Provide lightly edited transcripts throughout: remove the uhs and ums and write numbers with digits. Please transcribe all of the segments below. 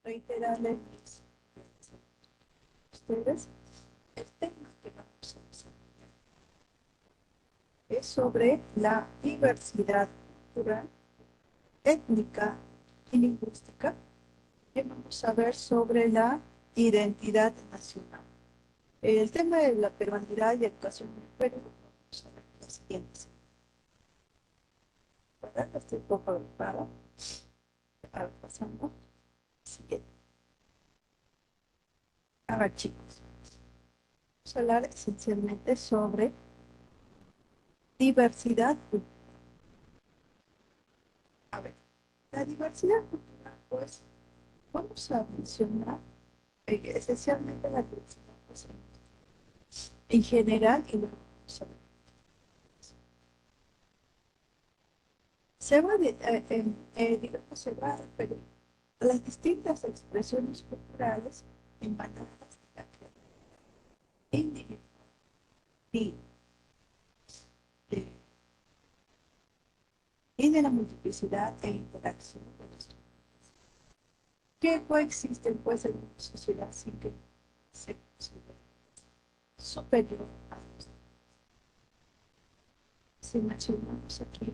reiterarles a ustedes el tema que vamos a desarrollar es sobre la diversidad cultural, étnica y lingüística, y vamos a ver sobre la identidad nacional. El tema de la peruanidad y educación en el Perú, vamos a ver las siguientes. ¿Verdad? Estoy un poco ocupada. Ahora pasamos. Siguiente. Ahora chicos, vamos a hablar esencialmente sobre diversidad cultural. A ver, la diversidad cultural, pues, vamos a mencionar esencialmente la diversidad pues, en general y luego vamos a ver. Se va, digamos, se va a referir a las distintas expresiones culturales emanadas de la creatividad individual y de, y de la multiplicidad e interacción de los que coexisten pues en una sociedad sin que se considere superior a los demás. Si mencionamos aquí,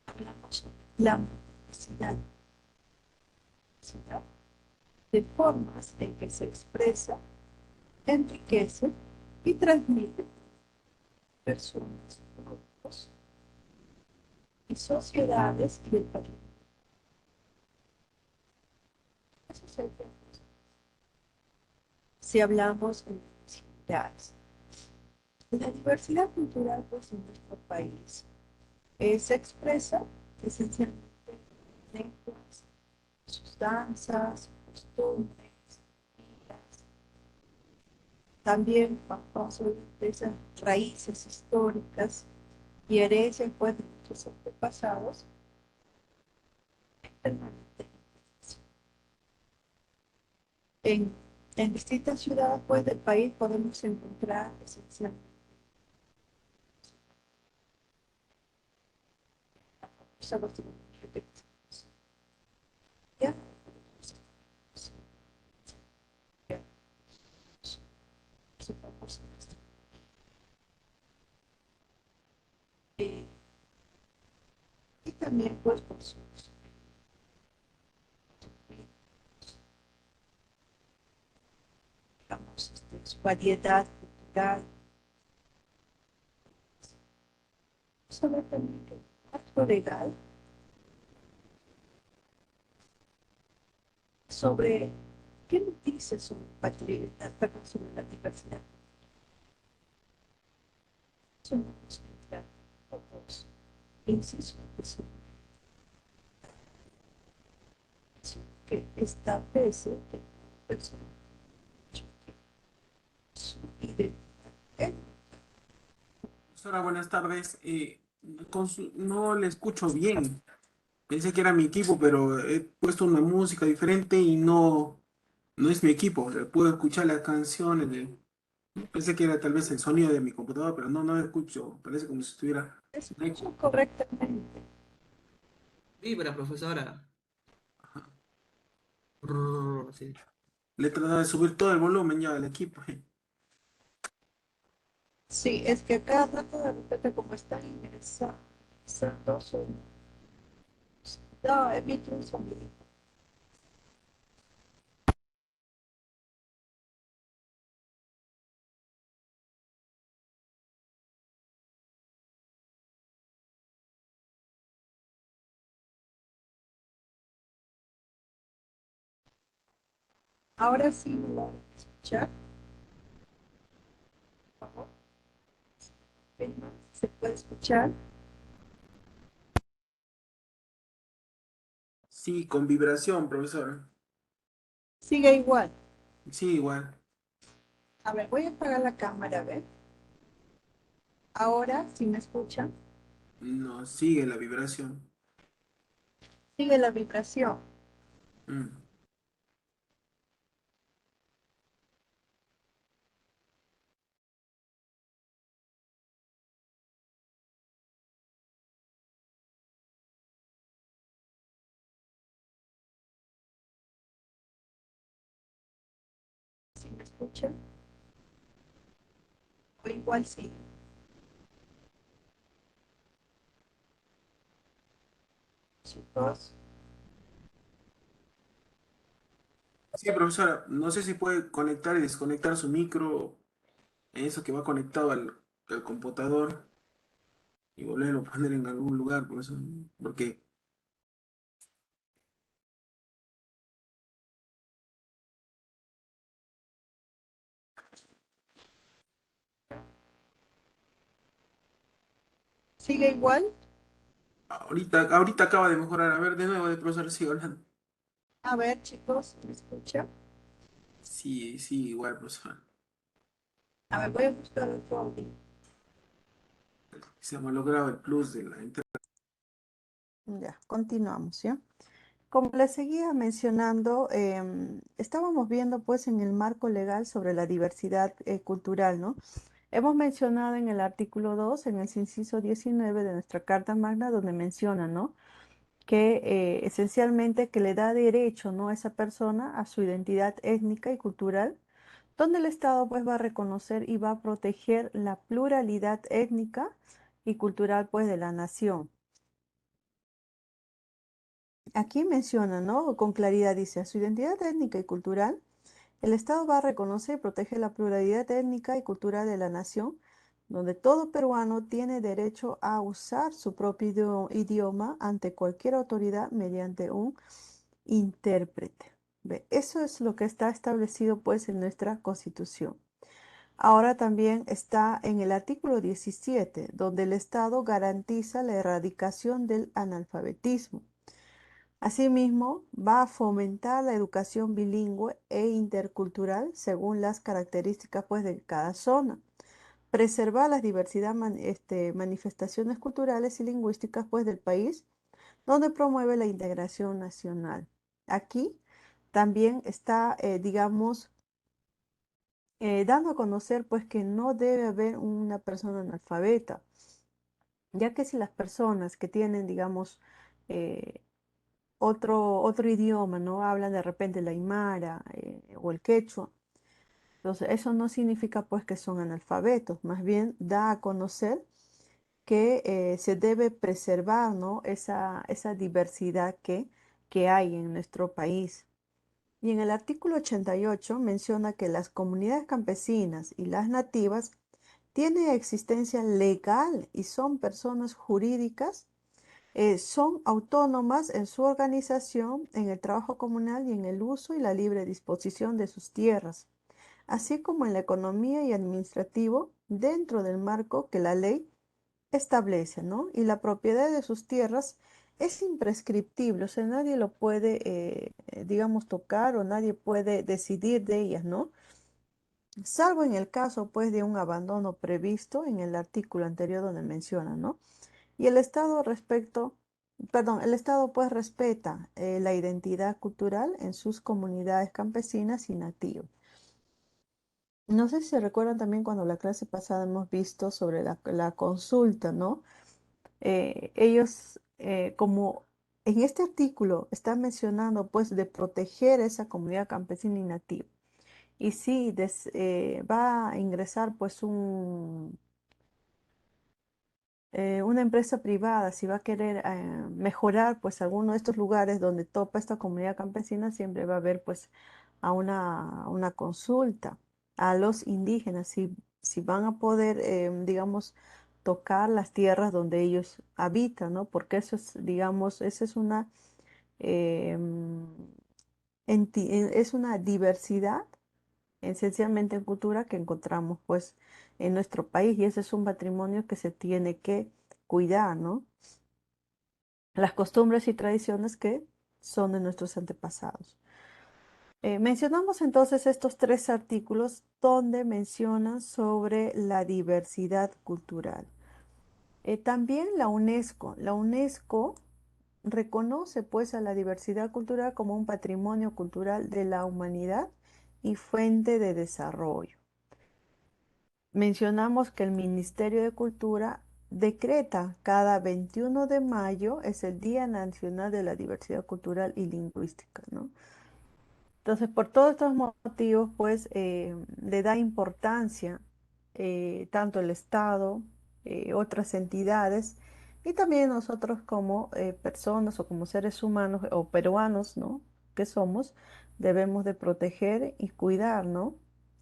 hablamos sobre la multiplicidad de formas en que se expresa, enriquece y transmite personas, grupos y sociedades y el país. Eso es el tema. Si hablamos de diversidades. La diversidad cultural pues, en nuestro país se expresa esencialmente en lenguas, sus danzas, costumbres, vidas. También vamos a ver de esas raíces históricas y herencias pues, de nuestros antepasados en permanente migración. En distintas ciudades pues, del país podemos encontrar esencialmente los ya, eh, y también pues por digamos, su variedad cultural, sobre también el acto legal, sobre qué nos dice sobre patria, perdón, sobre la diversidad. Somos otros incisos que establece que la persona su identidad. Profesora, buenas tardes. No le escucho bien. Pensé que era mi equipo, pero he puesto una música diferente y no es mi equipo. Puedo escuchar las canciones pensé que era tal vez el sonido de mi computadora, pero no escucho. Parece como si estuviera un Escucho eco. correctamente. Vibra, profesora. Sí. Le he tratado de subir todo el volumen ya al equipo. Sí, es que cada rato de repente como están ingresando su no, emite un sonido. Ahora sí me lo van a escuchar. Por favor. ¿Se puede escuchar? Sí, con vibración, profesor. Sigue igual. Sí, igual. A ver, voy a apagar la cámara, a ver. Ahora, si me escuchan, No, sigue la vibración. sigue la vibración. Mm. me escuchan? O igual sí. Chicos, Sí, profesora, no sé si puede conectar y desconectar su micro, eso que va conectado al computador y volverlo a poner en algún lugar, profesor, porque ¿sigue igual? ahorita acaba de mejorar. A ver, de nuevo, de profesor, sigue hablando. A ver, chicos, ¿me escuchan? Sí, sí, igual, profesor. A ver, voy a buscar otro audio. Se ha malogrado el plus de la internet. Ya, continuamos, ¿ya? Como les seguía mencionando, estábamos viendo pues en el marco legal sobre la diversidad cultural, ¿no? Hemos mencionado en el artículo 2, en el inciso 19 de nuestra Carta Magna, donde menciona, ¿no? Que esencialmente que le da derecho, ¿no? A esa persona a su identidad étnica y cultural, donde el Estado pues va a reconocer y va a proteger la pluralidad étnica y cultural pues de la nación. Aquí menciona, ¿no? Con claridad dice, a su identidad étnica y cultural, el Estado va a reconocer y proteger la pluralidad étnica y cultural de la nación, donde todo peruano tiene derecho a usar su propio idioma ante cualquier autoridad mediante un intérprete. ¿Ve? Eso es lo que está establecido pues en nuestra Constitución. Ahora también está en el artículo 17, donde el Estado garantiza la erradicación del analfabetismo. Asimismo, va a fomentar la educación bilingüe e intercultural según las características pues, de cada zona, preservar las diversidad manifestaciones culturales y lingüísticas pues, del país, donde promueve la integración nacional. Aquí también está, digamos, dando a conocer pues, que no debe haber una persona analfabeta, ya que si las personas que tienen, digamos, eh, otro idioma, ¿no? Hablan de repente el aymara o el quechua. Entonces, eso no significa pues que son analfabetos, más bien da a conocer que se debe preservar, ¿no? Esa diversidad que hay en nuestro país. Y en el artículo 88 menciona que las comunidades campesinas y las nativas tienen existencia legal y son personas jurídicas, son autónomas en su organización, en el trabajo comunal y en el uso y la libre disposición de sus tierras, así como en la economía y administrativo dentro del marco que la ley establece, ¿no? Y la propiedad de sus tierras es imprescriptible, o sea, nadie lo puede, digamos, tocar o nadie puede decidir de ellas, ¿no? Salvo en el caso, pues, de un abandono previsto en el artículo anterior donde menciona, ¿no? Y el Estado el Estado pues respeta la identidad cultural en sus comunidades campesinas y nativas. No sé si se recuerdan también cuando la clase pasada hemos visto sobre la consulta, ¿no? Ellos, como en este artículo están mencionando pues de proteger esa comunidad campesina y nativa. Y sí, va a ingresar pues una empresa privada, si va a querer mejorar pues alguno de estos lugares donde topa esta comunidad campesina, siempre va a haber pues a una consulta a los indígenas, si van a poder, digamos, tocar las tierras donde ellos habitan, ¿no? Porque eso es, digamos, esa es em, es una diversidad esencialmente en cultura que encontramos pues en nuestro país y ese es un patrimonio que se tiene que cuidar, ¿no? Las costumbres y tradiciones que son de nuestros antepasados. Mencionamos entonces estos tres artículos donde mencionan sobre la diversidad cultural. También la UNESCO reconoce pues a la diversidad cultural como un patrimonio cultural de la humanidad y fuente de desarrollo. Mencionamos que el Ministerio de Cultura decreta cada 21 de mayo es el Día Nacional de la Diversidad Cultural y Lingüística, ¿no? Entonces, por todos estos motivos, pues le da importancia tanto el Estado, otras entidades y también nosotros como personas o como seres humanos o peruanos, ¿no? Que somos, debemos de proteger y cuidar, ¿no?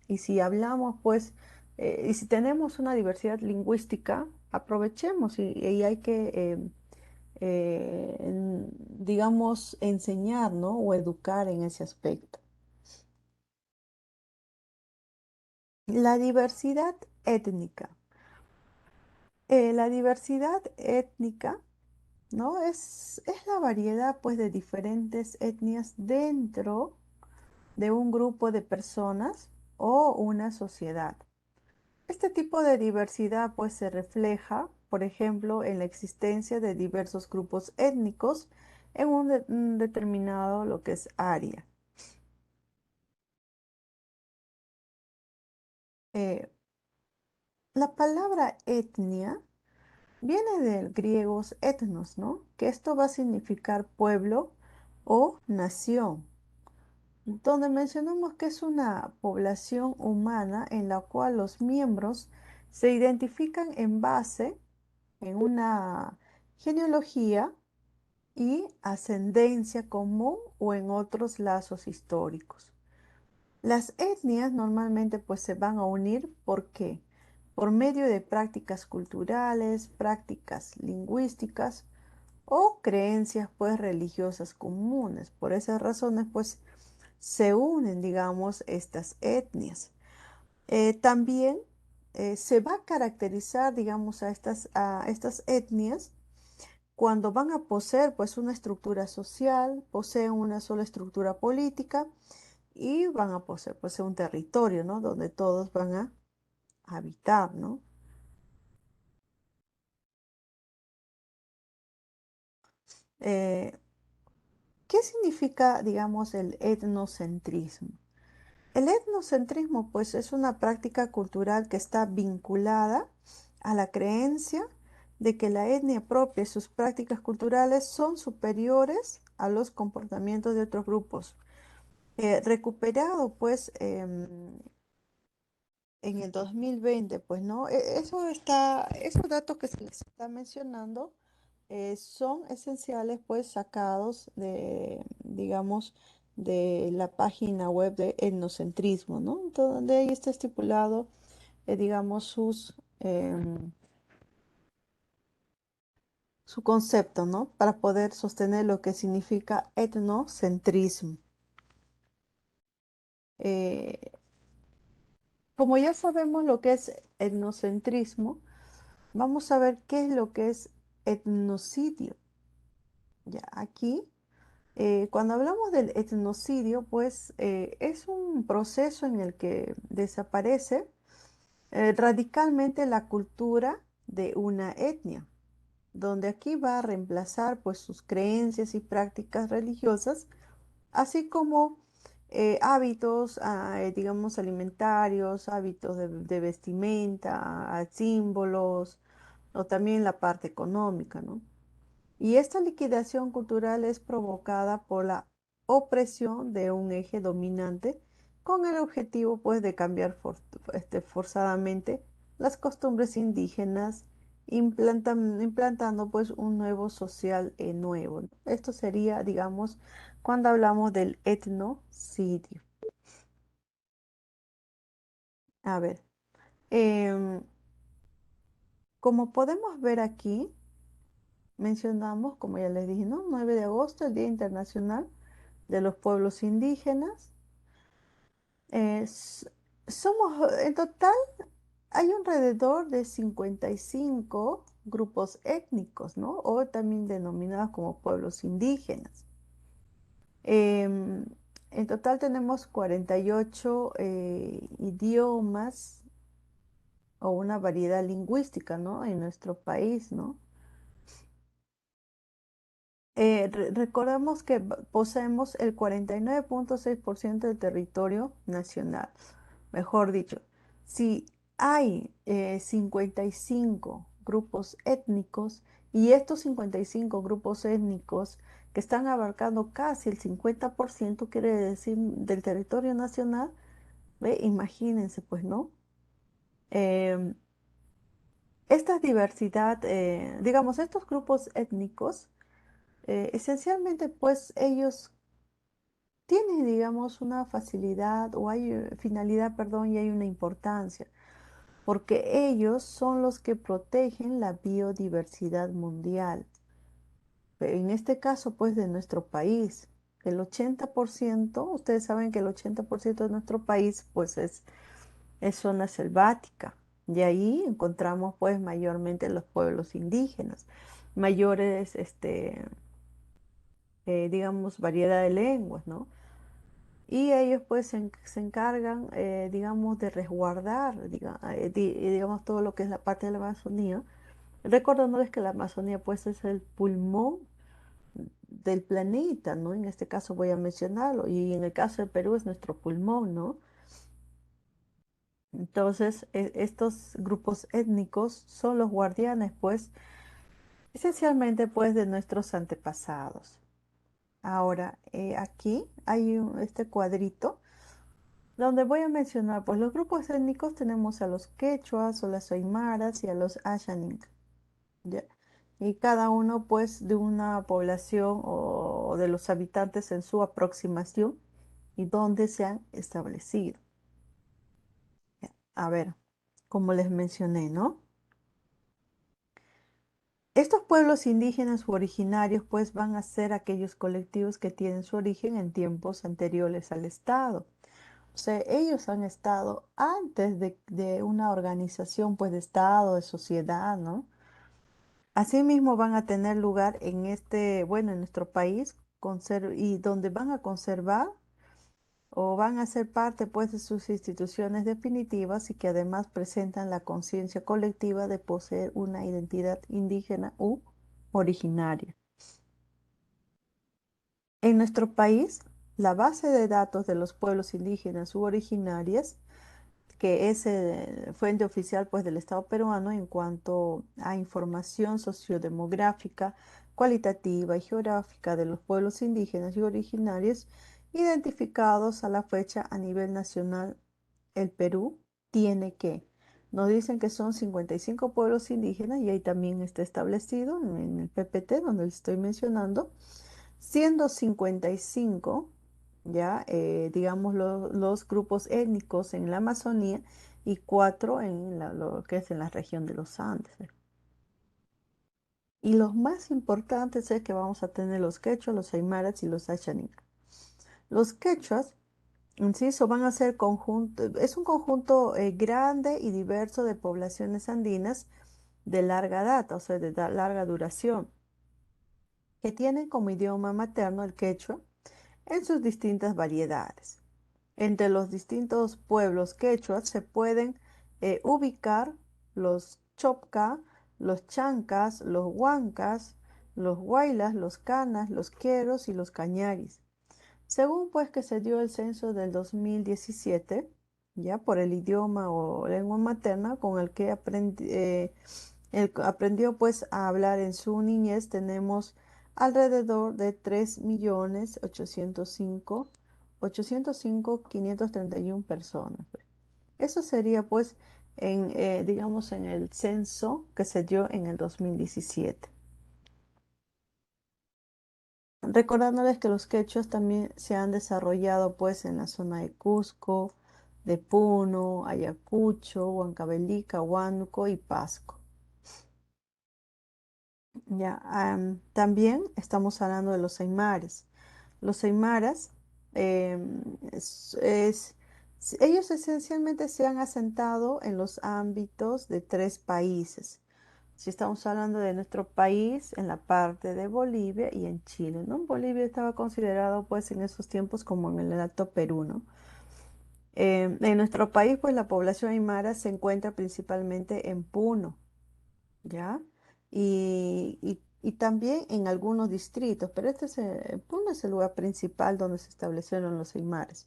Y si hablamos, pues, y si tenemos una diversidad lingüística, aprovechemos y hay que, digamos, enseñar, ¿no? O educar en ese aspecto. La diversidad étnica. La diversidad étnica, ¿no? Es la variedad, pues, de diferentes etnias dentro de un grupo de personas o una sociedad. Este tipo de diversidad, pues, se refleja, por ejemplo, en la existencia de diversos grupos étnicos en un determinado, lo que es área. Eh, la palabra etnia viene del griego etnos, ¿no? Que esto va a significar pueblo o nación, donde mencionamos que es una población humana en la cual los miembros se identifican en base en una genealogía y ascendencia común o en otros lazos históricos. Las etnias normalmente pues se van a unir, ¿por qué? Por medio de prácticas culturales, prácticas lingüísticas o creencias pues religiosas comunes. Por esas razones pues se unen, digamos, estas etnias. También se va a caracterizar, digamos, a estas etnias cuando van a poseer pues una estructura social, poseen una sola estructura política y van a poseer pues un territorio, ¿no? Donde todos van a habitar, ¿no? Eh, ¿Qué significa, digamos, el etnocentrismo? El etnocentrismo, pues, es una práctica cultural que está vinculada a la creencia de que la etnia propia y sus prácticas culturales son superiores a los comportamientos de otros grupos. Recuperado, pues, en el 2020, pues, ¿no? Esos datos que se les está mencionando son esenciales, pues, sacados de, digamos, de la página web de etnocentrismo, ¿no? Donde ahí está estipulado, digamos, su concepto, ¿no? Para poder sostener lo que significa etnocentrismo. Eh, Como ya sabemos lo que es etnocentrismo, vamos a ver qué es lo que es etnocidio. Ya, aquí, cuando hablamos del etnocidio, pues es un proceso en el que desaparece radicalmente la cultura de una etnia, donde aquí va a reemplazar pues sus creencias y prácticas religiosas, así como hábitos, digamos, alimentarios, hábitos de vestimenta, símbolos, o también la parte económica, ¿no? Y esta liquidación cultural es provocada por la opresión de un eje dominante con el objetivo, pues, de cambiar forzadamente las costumbres indígenas, implantando, pues, un nuevo social nuevo, ¿no? Esto sería, digamos, cuando hablamos del etnocidio. A ver, em, como podemos ver aquí, mencionamos, como ya les dije, ¿no? 9 de agosto, el Día Internacional de los Pueblos Indígenas. Es- Somos, en total, hay alrededor de 55 grupos étnicos, ¿no? O también denominados como pueblos indígenas. Em, en total tenemos 48 idiomas o una variedad lingüística, ¿no? En nuestro país, ¿no? Recordamos que poseemos el 49,6% del territorio nacional. Mejor dicho, si hay 55 grupos étnicos y estos 55 grupos étnicos que están abarcando casi el 50%, quiere decir, del territorio nacional. ¿Ve? Imagínense, pues, ¿no? Em, esta diversidad, digamos, estos grupos étnicos, esencialmente, pues, ellos tienen, digamos, una facilidad o hay finalidad, perdón, y hay una importancia, porque ellos son los que protegen la biodiversidad mundial. En este caso, pues, de nuestro país, el 80%, ustedes saben que el 80% de nuestro país, pues, es zona selvática. Y ahí encontramos, pues, mayormente los pueblos indígenas, mayores, digamos, variedad de lenguas, ¿no? Y ellos, pues, se encargan, digamos, de resguardar, digamos, todo lo que es la parte de la Amazonía, recordándoles que la Amazonía, pues, es el pulmón del planeta, ¿no? En este caso voy a mencionarlo, y en el caso de Perú es nuestro pulmón, ¿no? Entonces, estos grupos étnicos son los guardianes, pues, esencialmente, pues, de nuestros antepasados. Ahora, aquí hay este cuadrito donde voy a mencionar, pues, los grupos étnicos. Tenemos a los quechuas o las aymaras y a los ashaning, ¿ya? Y cada uno, pues, de una población o de los habitantes en su aproximación y dónde se han establecido. A ver, como les mencioné, ¿no? Estos pueblos indígenas u originarios, pues, van a ser aquellos colectivos que tienen su origen en tiempos anteriores al Estado. O sea, ellos han estado antes de una organización, pues, de Estado, de sociedad, ¿no? Asimismo, van a tener lugar en bueno, en nuestro país, y donde van a conservar o van a ser parte, pues, de sus instituciones definitivas y que además presentan la conciencia colectiva de poseer una identidad indígena u originaria. En nuestro país, la base de datos de los pueblos indígenas u originarias, que es fuente oficial, pues, del Estado peruano en cuanto a información sociodemográfica, cualitativa y geográfica de los pueblos indígenas y originarios identificados a la fecha a nivel nacional. El Perú tiene nos dicen que son 55 pueblos indígenas y ahí también está establecido en el PPT donde les estoy mencionando, siendo 55, ya, digamos, los grupos étnicos en la Amazonía y 4 en lo que es en la región de los Andes. Y los más importantes es que vamos a tener los quechuas, los aymaras y los ashaninka. Los quechuas, inciso, van a ser es un conjunto grande y diverso de poblaciones andinas de larga data, o sea, de larga duración, que tienen como idioma materno el quechua en sus distintas variedades. Entre los distintos pueblos quechuas se pueden ubicar los chopca, los chancas, los huancas, los huaylas, los canas, los queros y los cañaris. Según, pues, que se dio el censo del 2017, ya por el idioma o lengua materna con el que aprendió, pues, a hablar en su niñez, tenemos alrededor de 3.805.531 personas. Eso sería, pues, digamos, en el censo que se dio en el 2017. Recordándoles que los quechuas también se han desarrollado, pues, en la zona de Cusco, de Puno, Ayacucho, Huancavelica, Huánuco y Pasco. Ya, también estamos hablando de los aymares. Los aymaras, em, es- es- ellos esencialmente se han asentado en los ámbitos de 3 países. Si estamos hablando de nuestro país, en la parte de Bolivia y en Chile, ¿no? Bolivia estaba considerado, pues, en esos tiempos como en el Alto Perú, ¿no? En nuestro país, pues, la población aymara se encuentra principalmente en Puno, ¿ya? Y también en algunos distritos, pero Puno es el lugar principal donde se establecieron los aymares.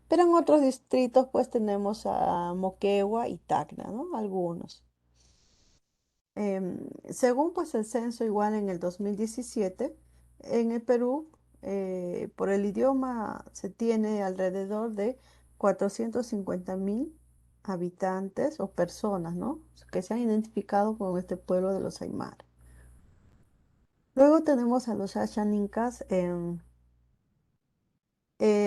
Pero en otros distritos, pues, tenemos a Moquegua y Tacna, ¿no? Algunos. Según, pues, el censo igual en el 2017, En el Perú, por el idioma, se tiene alrededor de 450.000 habitantes o personas, ¿no? Que se han identificado con este pueblo de los Aymara. Luego tenemos a los Ashaninkas.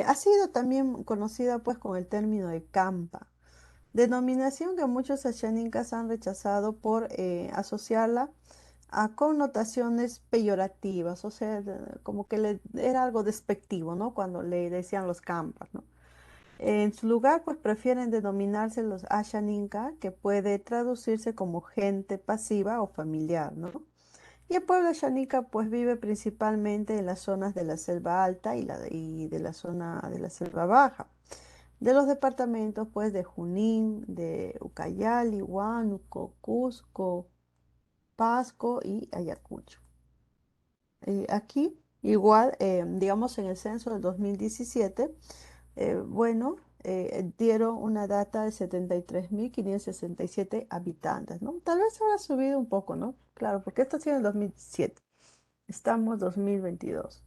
Ha sido también conocida pues con el término de campa, denominación que muchos ashaninkas han rechazado por asociarla a connotaciones peyorativas, o sea, como que era algo despectivo, ¿no? Cuando le decían los campas, ¿no? En su lugar, pues prefieren denominarse los ashaninka, que puede traducirse como gente pasiva o familiar, ¿no? Y el pueblo ashaninka pues vive principalmente en las zonas de la selva alta y de la zona de la selva baja, de los departamentos pues de Junín, de Ucayali, Huánuco, Cusco, Pasco y Ayacucho. Aquí, igual, digamos en el censo del 2017, bueno, dieron una data de 73.567 habitantes, ¿no? Tal vez habrá subido un poco, ¿no? Claro, porque esto ha sido en el 2017. Estamos 2022.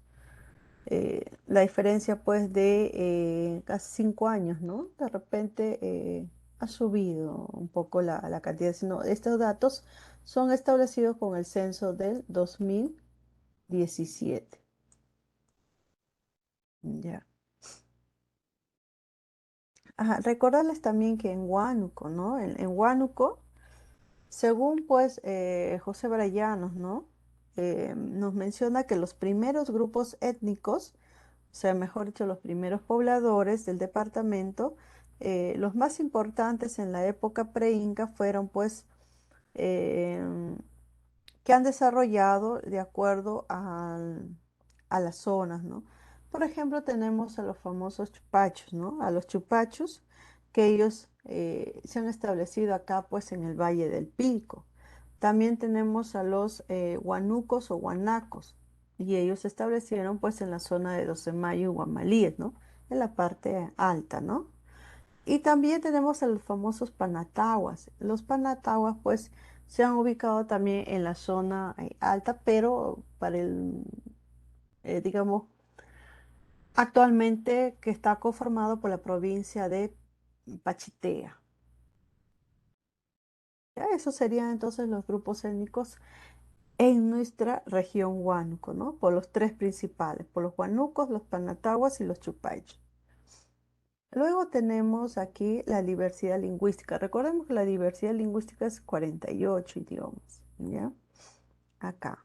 La diferencia pues de casi 5 años, ¿no? De repente ha subido un poco la cantidad. Sino estos datos son establecidos con el censo del 2017. Ya. Ajá, recordarles también que en Huánuco, ¿no? En Huánuco, según pues José Brayanos, ¿no? Nos menciona que los primeros grupos étnicos, o sea, mejor dicho, los primeros pobladores del departamento, los más importantes en la época preinca fueron pues em, que han desarrollado de acuerdo a las zonas, ¿no? Por ejemplo, tenemos a los famosos chupachos, ¿no? A los chupachos, que ellos se han establecido acá, pues, en el Valle del Pilco. También tenemos a los huanucos o huanacos, y ellos se establecieron, pues, en la zona de Dosemayo y Guamalíes, ¿no? En la parte alta, ¿no? Y también tenemos a los famosos panataguas. Los panataguas, pues, se han ubicado también en la zona alta, pero para digamos, actualmente que está conformado por la provincia de Pachitea. ¿Ya? Esos serían entonces los grupos étnicos en nuestra región Huánuco, ¿no? Por los tres principales, por los huanucos, los panataguas y los chupayos. Luego tenemos aquí la diversidad lingüística. Recordemos que la diversidad lingüística es 48 idiomas, ¿ya? Acá.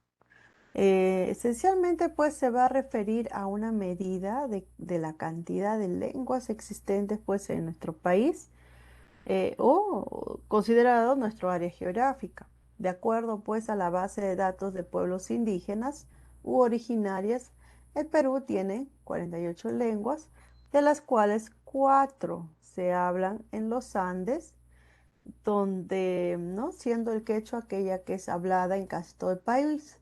Esencialmente, pues se va a referir a una medida de la cantidad de lenguas existentes, pues, en nuestro país o considerado nuestro área geográfica, de acuerdo, pues, a la base de datos de pueblos indígenas u originarias. El Perú tiene 48 lenguas, de las cuales 4 se hablan en los Andes, donde, ¿no? Siendo el quechua aquella que es hablada en casi todo el país,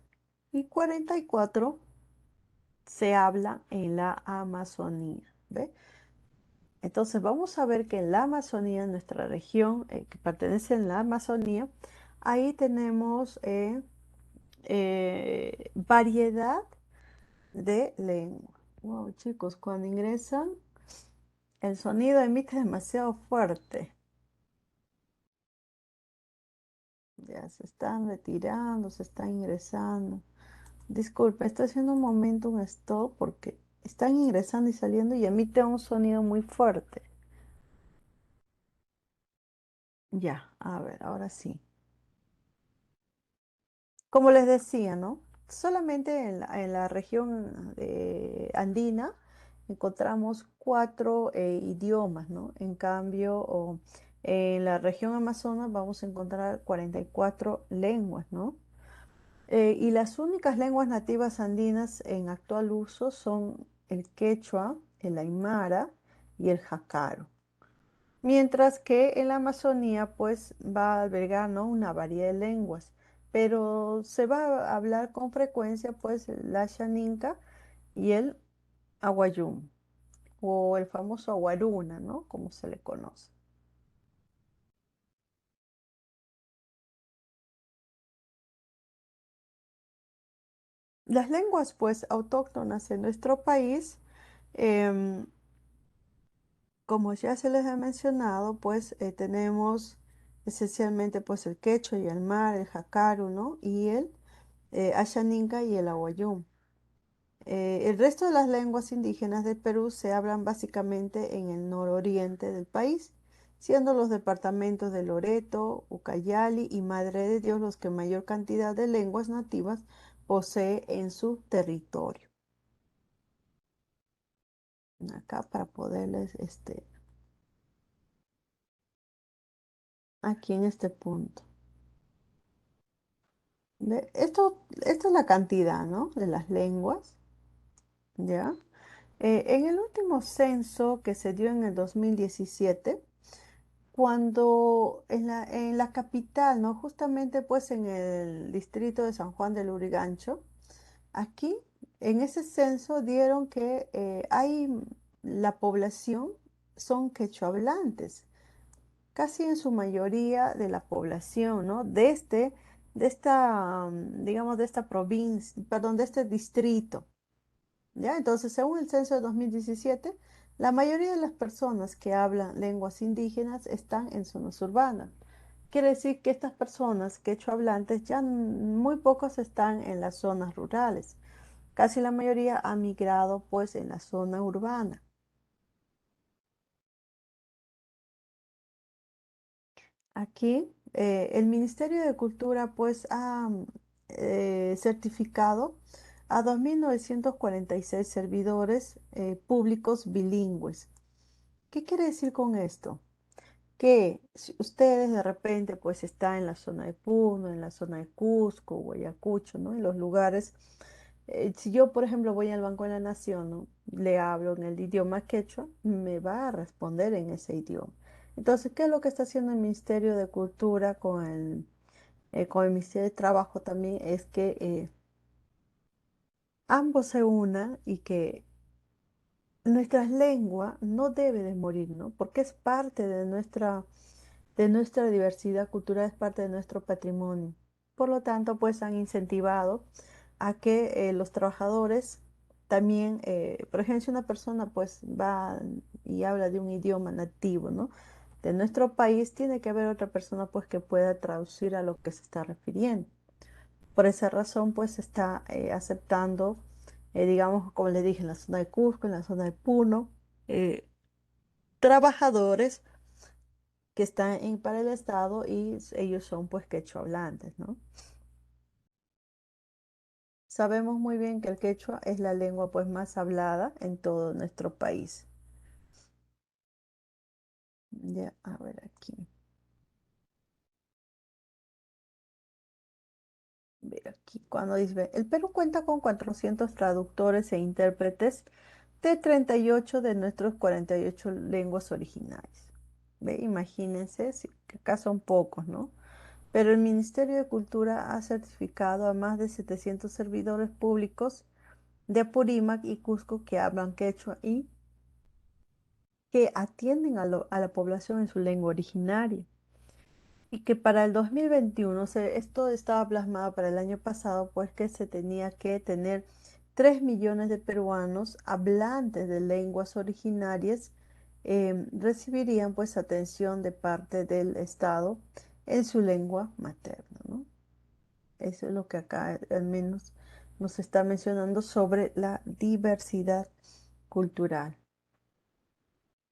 y 44 se habla en la Amazonía. ¿Ve? Entonces vamos a ver que en la Amazonía, en nuestra región que pertenece a la Amazonía, ahí tenemos variedad de lengua. Wow, chicos, cuando ingresan, el sonido emite demasiado fuerte. Ya se están retirando, se están ingresando. Disculpe, estoy haciendo un momento un stop porque están ingresando y saliendo y emite un sonido muy fuerte. Ya, a ver, ahora sí. Como les decía, ¿no? Solamente en la región andina encontramos 4 idiomas, ¿no? En cambio, en la región Amazonas vamos a encontrar 44 lenguas, ¿no? Y las únicas lenguas nativas andinas en actual uso son el quechua, el aymara y el jacaro. Mientras que en la Amazonía pues va a albergar, ¿no? Una variedad de lenguas, pero se va a hablar con frecuencia pues el Ashaninka y el Aguayum o el famoso Aguaruna, ¿no? Como se le conoce. Las lenguas pues autóctonas en nuestro país, em, como ya se les ha mencionado, pues tenemos esencialmente pues el quechua y el mar, el jacaru, ¿no? Y el ashaninka y el aguayún. El resto de las lenguas indígenas del Perú se hablan básicamente en el nororiente del país, siendo los departamentos de Loreto, Ucayali y Madre de Dios los que mayor cantidad de lenguas nativas posee en su territorio. Acá para poderles, aquí en este punto. Esta es la cantidad, ¿no? De las lenguas, ¿ya? En el último censo que se dio en el 2017, cuando en la capital, ¿no? Justamente pues en el distrito de San Juan del Lurigancho, aquí en ese censo dieron que la población son quechohablantes, casi en su mayoría de la población, ¿no? De esta, digamos, de esta provincia, perdón, de este distrito. ¿Ya? Entonces, según el censo de 2017, la mayoría de las personas que hablan lenguas indígenas están en zonas urbanas. Quiere decir que estas personas quechohablantes ya muy pocos están en las zonas rurales. Casi la mayoría ha migrado pues en la zona urbana. Aquí el Ministerio de Cultura pues ha certificado a 2.946 servidores públicos bilingües. ¿Qué quiere decir con esto? Que si ustedes de repente pues están en la zona de Puno, en la zona de Cusco, Guayacucho, ¿no? En los lugares, si yo por ejemplo voy al Banco de la Nación, ¿no? Le hablo en el idioma quechua, me va a responder en ese idioma. Entonces, ¿qué es lo que está haciendo el Ministerio de Cultura con el Ministerio de Trabajo también? Es que ambos se unan y que nuestra lengua no debe de morir, ¿no? Porque es parte de nuestra diversidad cultural, es parte de nuestro patrimonio. Por lo tanto, pues han incentivado a que los trabajadores también, por ejemplo, si una persona pues va y habla de un idioma nativo, ¿no? De nuestro país, tiene que haber otra persona pues que pueda traducir a lo que se está refiriendo. Por esa razón, pues se está aceptando, digamos, como le dije, en la zona de Cusco, en la zona de Puno, eh, trabajadores que están para el Estado y ellos son pues quechohablantes, ¿no? Sabemos muy bien que el quechua es la lengua pues más hablada en todo nuestro país. Ya, a ver aquí. Ver aquí, cuando dice, el Perú cuenta con 400 traductores e intérpretes de 38 de nuestros 48 lenguas originarias. ¿Ve? Imagínense, que acá son pocos, ¿no? Pero el Ministerio de Cultura ha certificado a más de 700 servidores públicos de Apurímac y Cusco que hablan quechua y que atienden a la población en su lengua originaria. Y que para el 2021, esto estaba plasmado para el año pasado, pues que se tenía que tener 3 millones de peruanos hablantes de lenguas originarias recibirían pues atención de parte del Estado en su lengua materna, ¿no? Eso es lo que acá al menos nos está mencionando sobre la diversidad cultural.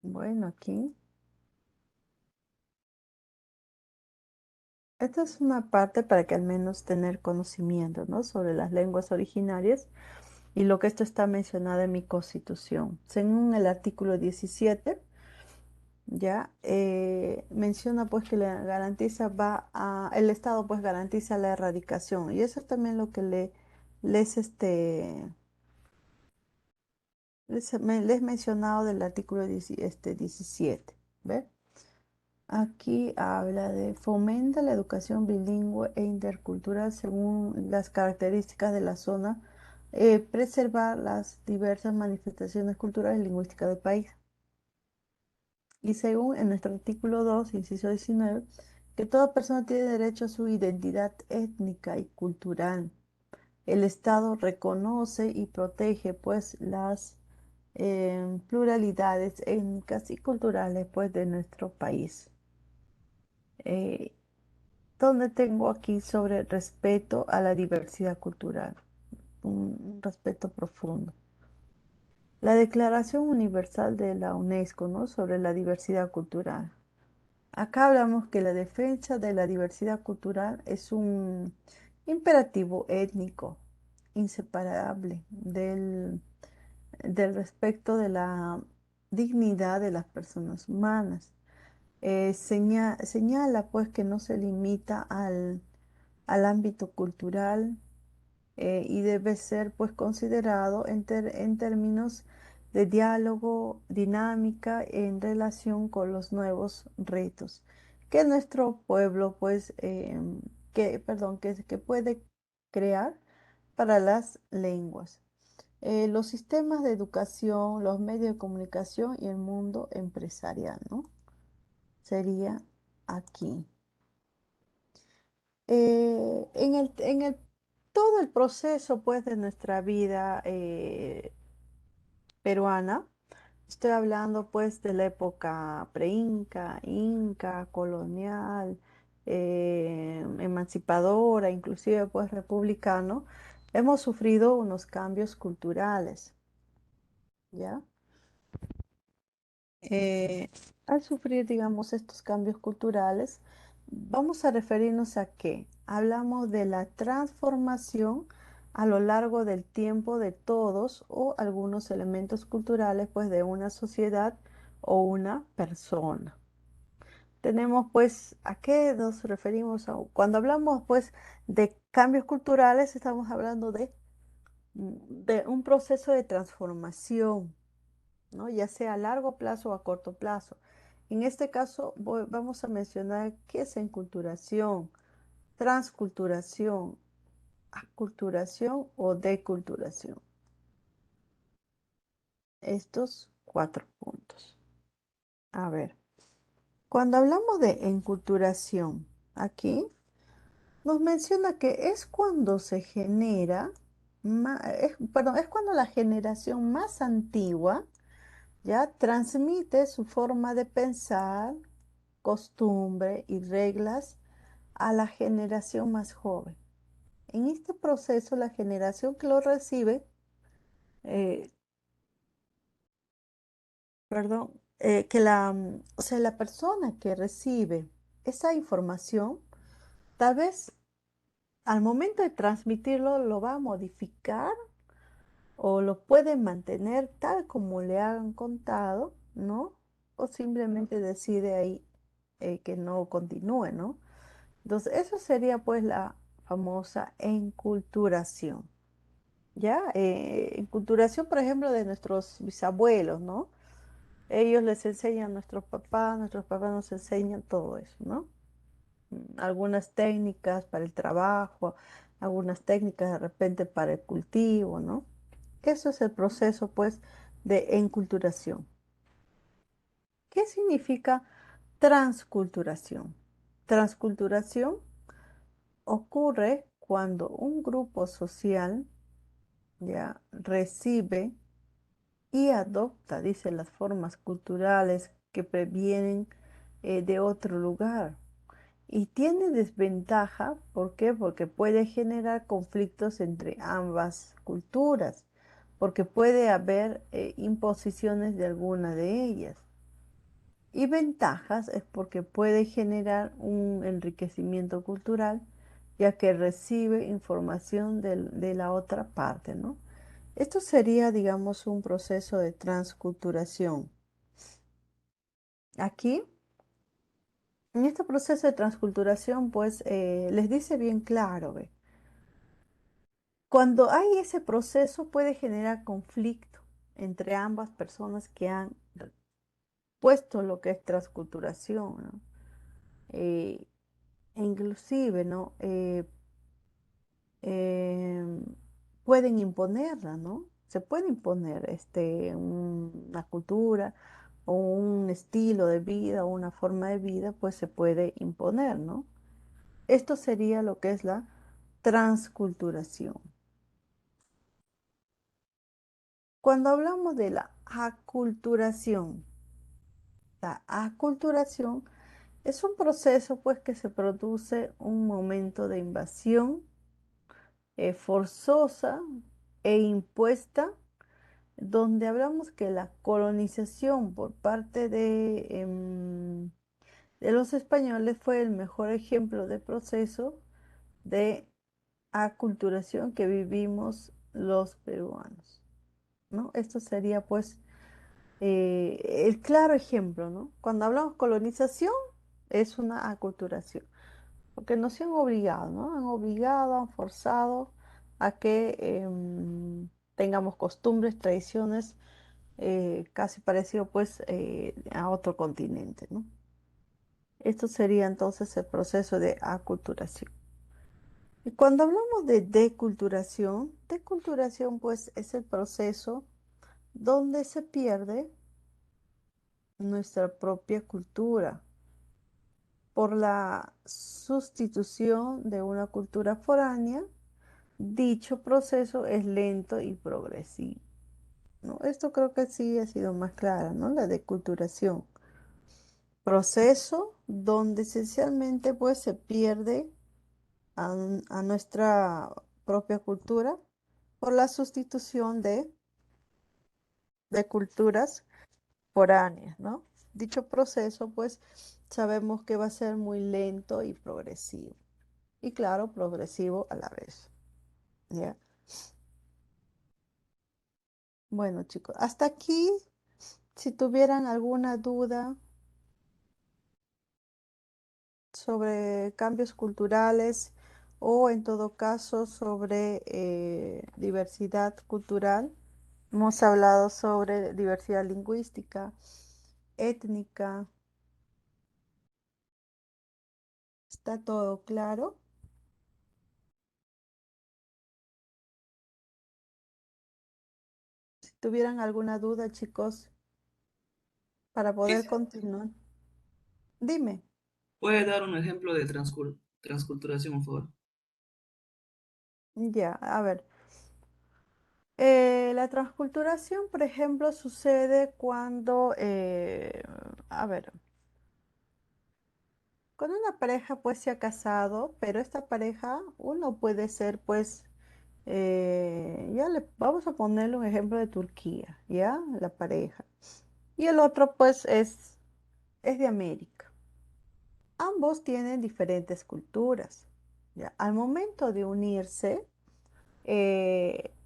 Bueno, aquí, esta es una parte para que al menos tener conocimiento, ¿no? Sobre las lenguas originarias y lo que esto está mencionado en mi constitución. Según el artículo 17, ya menciona pues que le garantiza, el Estado pues garantiza la erradicación. Y eso es también lo que les, les he mencionado del artículo 17. ¿Ve? Aquí habla de fomenta la educación bilingüe e intercultural según las características de la zona, preservar las diversas manifestaciones culturales y lingüísticas del país. Y según en nuestro artículo 2 inciso 19, que toda persona tiene derecho a su identidad étnica y cultural, el Estado reconoce y protege pues las pluralidades étnicas y culturales pues de nuestro país. Eh, donde tengo aquí sobre respeto a la diversidad cultural, un respeto profundo. La Declaración Universal de la UNESCO, ¿no? Sobre la diversidad cultural. Acá hablamos que la defensa de la diversidad cultural es un imperativo étnico inseparable del respecto de la dignidad de las personas humanas. Señala pues que no se limita al ámbito cultural y debe ser pues considerado en términos de diálogo, dinámica en relación con los nuevos retos que nuestro pueblo pues que puede crear para las lenguas, los sistemas de educación, los medios de comunicación y el mundo empresarial, ¿no? Sería aquí. En el todo el proceso pues de nuestra vida peruana, estoy hablando pues de la época pre-inca, inca, colonial, emancipadora, inclusive pues republicano, hemos sufrido unos cambios culturales, ¿ya? Eh, Al sufrir, digamos, estos cambios culturales, vamos a referirnos a qué. Hablamos de la transformación a lo largo del tiempo de todos o algunos elementos culturales, pues, de una sociedad o una persona. Tenemos, pues, ¿a qué nos referimos? Cuando hablamos, pues, de cambios culturales, estamos hablando de un proceso de transformación, ¿no? Ya sea a largo plazo o a corto plazo. En este caso vamos a mencionar qué es enculturación, transculturación, aculturación o deculturación. Estos 4 puntos. A ver, cuando hablamos de enculturación, aquí nos menciona que es cuando se genera, perdón, es cuando la generación más antigua ya transmite su forma de pensar, costumbre y reglas a la generación más joven. En este proceso, la generación que lo recibe, eh, perdón, o sea, la persona que recibe esa información, tal vez al momento de transmitirlo lo va a modificar o lo puede mantener tal como le han contado, ¿no? O simplemente decide ahí que no continúe, ¿no? Entonces, eso sería pues la famosa enculturación, ¿ya? Enculturación, por ejemplo, de nuestros bisabuelos, ¿no? Ellos les enseñan a nuestros papás nos enseñan todo eso, ¿no? Algunas técnicas para el trabajo, algunas técnicas de repente para el cultivo, ¿no? Eso es el proceso, pues, de enculturación. ¿Qué significa transculturación? Transculturación ocurre cuando un grupo social ya recibe y adopta, dice, las formas culturales que previenen de otro lugar. Y tiene desventaja, ¿por qué? Porque puede generar conflictos entre ambas culturas, porque puede haber imposiciones de alguna de ellas. Y ventajas es porque puede generar un enriquecimiento cultural, ya que recibe información de la otra parte, ¿no? Esto sería, digamos, un proceso de transculturación. Aquí, en este proceso de transculturación, pues les dice bien claro, ¿ve? Cuando hay ese proceso puede generar conflicto entre ambas personas que han puesto lo que es transculturación, ¿no? Eh, E inclusive, ¿no? Em, Pueden imponerla, ¿no? Se puede imponer una cultura o un estilo de vida o una forma de vida, pues se puede imponer, ¿no? Esto sería lo que es la transculturación. Cuando hablamos de la aculturación es un proceso pues que se produce un momento de invasión forzosa e impuesta, donde hablamos que la colonización por parte de los españoles fue el mejor ejemplo de proceso de aculturación que vivimos los peruanos, ¿no? Esto sería pues el claro ejemplo, ¿no? Cuando hablamos colonización, es una aculturación, porque nos han obligado, ¿no? Han obligado, han forzado a que tengamos costumbres, tradiciones, casi parecido pues a otro continente, ¿no? Esto sería entonces el proceso de aculturación. Y cuando hablamos de deculturación pues es el proceso donde se pierde nuestra propia cultura por la sustitución de una cultura foránea. Dicho proceso es lento y progresivo, ¿no? Esto creo que sí ha sido más clara, ¿no? La deculturación. Proceso donde esencialmente pues se pierde a nuestra propia cultura por la sustitución de culturas foráneas, ¿no? Dicho proceso pues sabemos que va a ser muy lento y progresivo. Y claro, progresivo a la vez, ¿ya? Bueno, chicos, hasta aquí, si tuvieran alguna duda sobre cambios culturales o en todo caso sobre diversidad cultural, hemos hablado sobre diversidad lingüística, étnica, ¿está todo claro? Si tuvieran alguna duda, chicos, para Sí, poder sí. continuar, dime. ¿Puede dar un ejemplo de transculturación, por favor? Ya, a ver. La transculturación, por ejemplo, sucede cuando, a ver, cuando una pareja pues se ha casado, pero esta pareja, uno puede ser pues, ya le vamos a ponerle un ejemplo de Turquía, ¿ya? La pareja. Y el otro pues es de América. Ambos tienen diferentes culturas, ¿ya? Al momento de unirse,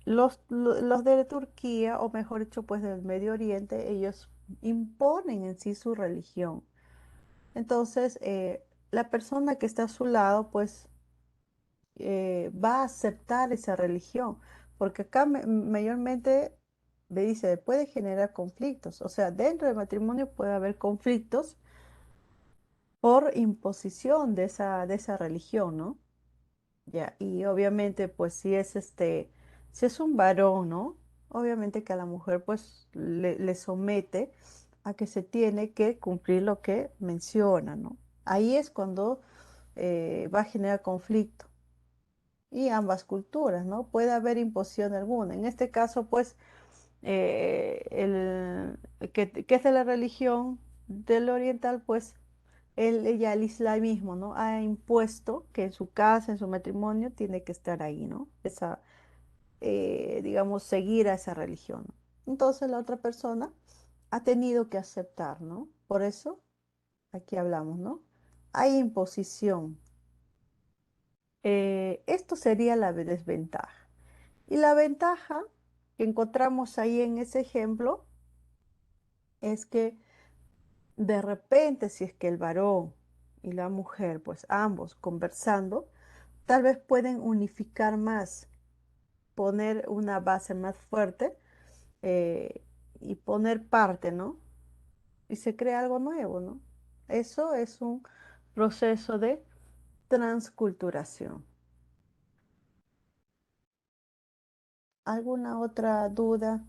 los de Turquía, o mejor dicho, pues del Medio Oriente, ellos imponen en sí su religión. Entonces, la persona que está a su lado, pues va a aceptar esa religión, porque acá mayormente me dice, puede generar conflictos, o sea, dentro del matrimonio puede haber conflictos por imposición de esa religión, ¿no? Ya, y obviamente, pues si es un varón, ¿no? Obviamente que a la mujer, pues, le somete a que se tiene que cumplir lo que menciona, ¿no? Ahí es cuando va a generar conflicto. Y ambas culturas, ¿no? Puede haber imposición alguna. En este caso, pues, el que es de la religión del oriental, pues, ella, el islamismo, ¿no? Ha impuesto que en su casa, en su matrimonio, tiene que estar ahí, ¿no? Digamos, seguir a esa religión, ¿no? Entonces la otra persona ha tenido que aceptar, ¿no? Por eso aquí hablamos, ¿no? Hay imposición. Esto sería la desventaja. Y la ventaja que encontramos ahí en ese ejemplo es que de repente, si es que el varón y la mujer, pues ambos conversando, tal vez pueden unificar más, poner una base más fuerte y poner parte, ¿no? Y se crea algo nuevo, ¿no? Eso es un proceso de transculturación. ¿Alguna otra duda?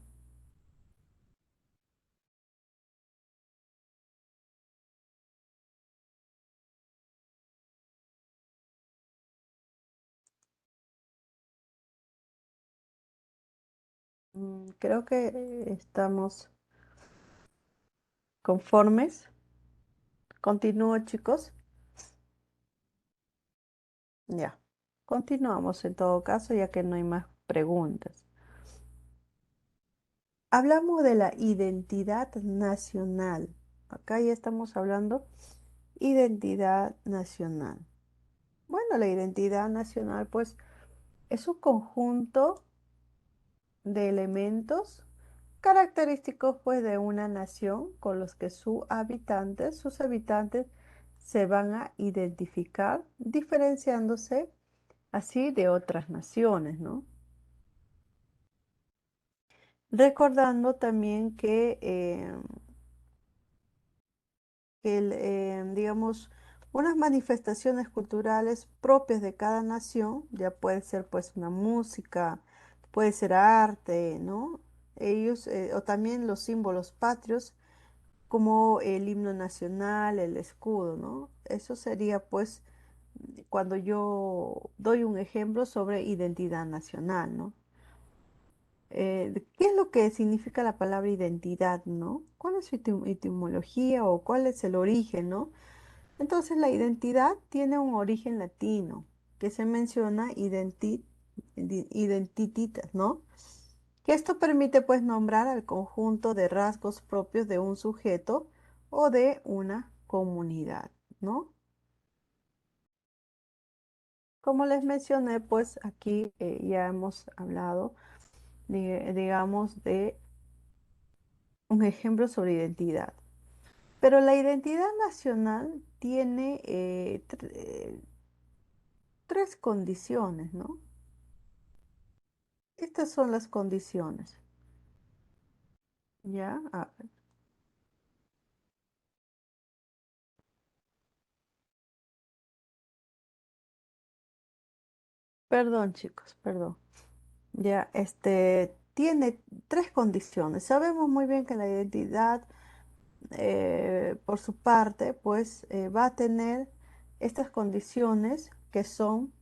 Creo que estamos conformes. Continúo, chicos. Ya. Continuamos en todo caso, ya que no hay más preguntas. Hablamos de la identidad nacional. Acá ya estamos hablando identidad nacional. Bueno, la identidad nacional, pues, es un conjunto de elementos característicos, pues, de una nación con los que sus habitantes, se van a identificar, diferenciándose así de otras naciones, ¿no? Recordando también que digamos, unas manifestaciones culturales propias de cada nación, ya puede ser pues una música, puede ser arte, ¿no? Ellos, o también los símbolos patrios, como el himno nacional, el escudo, ¿no? Eso sería pues cuando yo doy un ejemplo sobre identidad nacional, ¿no? ¿Qué es lo que significa la palabra identidad, ¿no? ¿Cuál es su etimología o cuál es el origen, ¿no? Entonces la identidad tiene un origen latino que se menciona identitas, ¿no? Que esto permite pues nombrar al conjunto de rasgos propios de un sujeto o de una comunidad, ¿no? Como les mencioné, pues aquí ya hemos hablado, digamos, de un ejemplo sobre identidad. Pero la identidad nacional tiene tres condiciones, ¿no? Estas son las condiciones. ¿Ya? Perdón, chicos, perdón. Ya, tiene tres condiciones. Sabemos muy bien que la identidad, por su parte, pues va a tener estas condiciones que son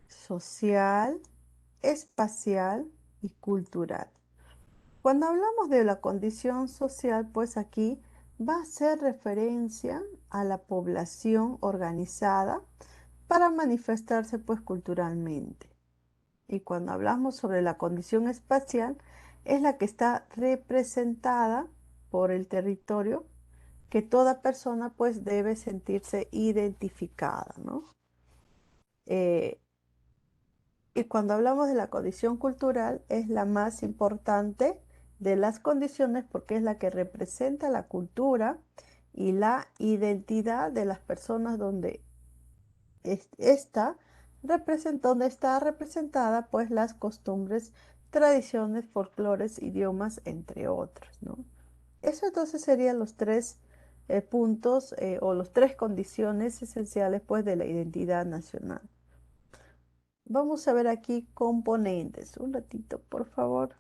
social, espacial y cultural. Cuando hablamos de la condición social, pues aquí va a hacer referencia a la población organizada para manifestarse pues culturalmente. Y cuando hablamos sobre la condición espacial, es la que está representada por el territorio que toda persona pues debe sentirse identificada, ¿no? Eh, y cuando hablamos de la condición cultural, es la más importante de las condiciones porque es la que representa la cultura y la identidad de las personas donde donde está representada pues las costumbres, tradiciones, folclores, idiomas, entre otros, ¿no? Eso entonces serían los tres puntos o las tres condiciones esenciales pues de la identidad nacional. Vamos a ver aquí componentes. Un ratito, por favor.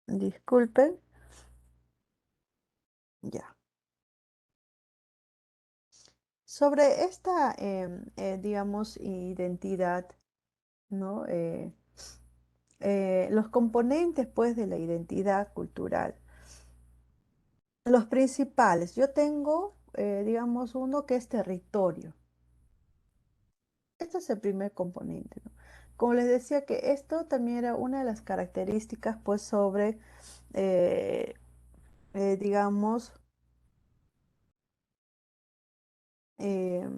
Disculpen. Ya. Sobre esta, digamos, identidad, ¿no? Los componentes, pues, de la identidad cultural. Los principales. Yo tengo, digamos, uno que es territorio. Este es el primer componente, ¿no? Como les decía que esto también era una de las características, pues, sobre, eh, digamos, eh,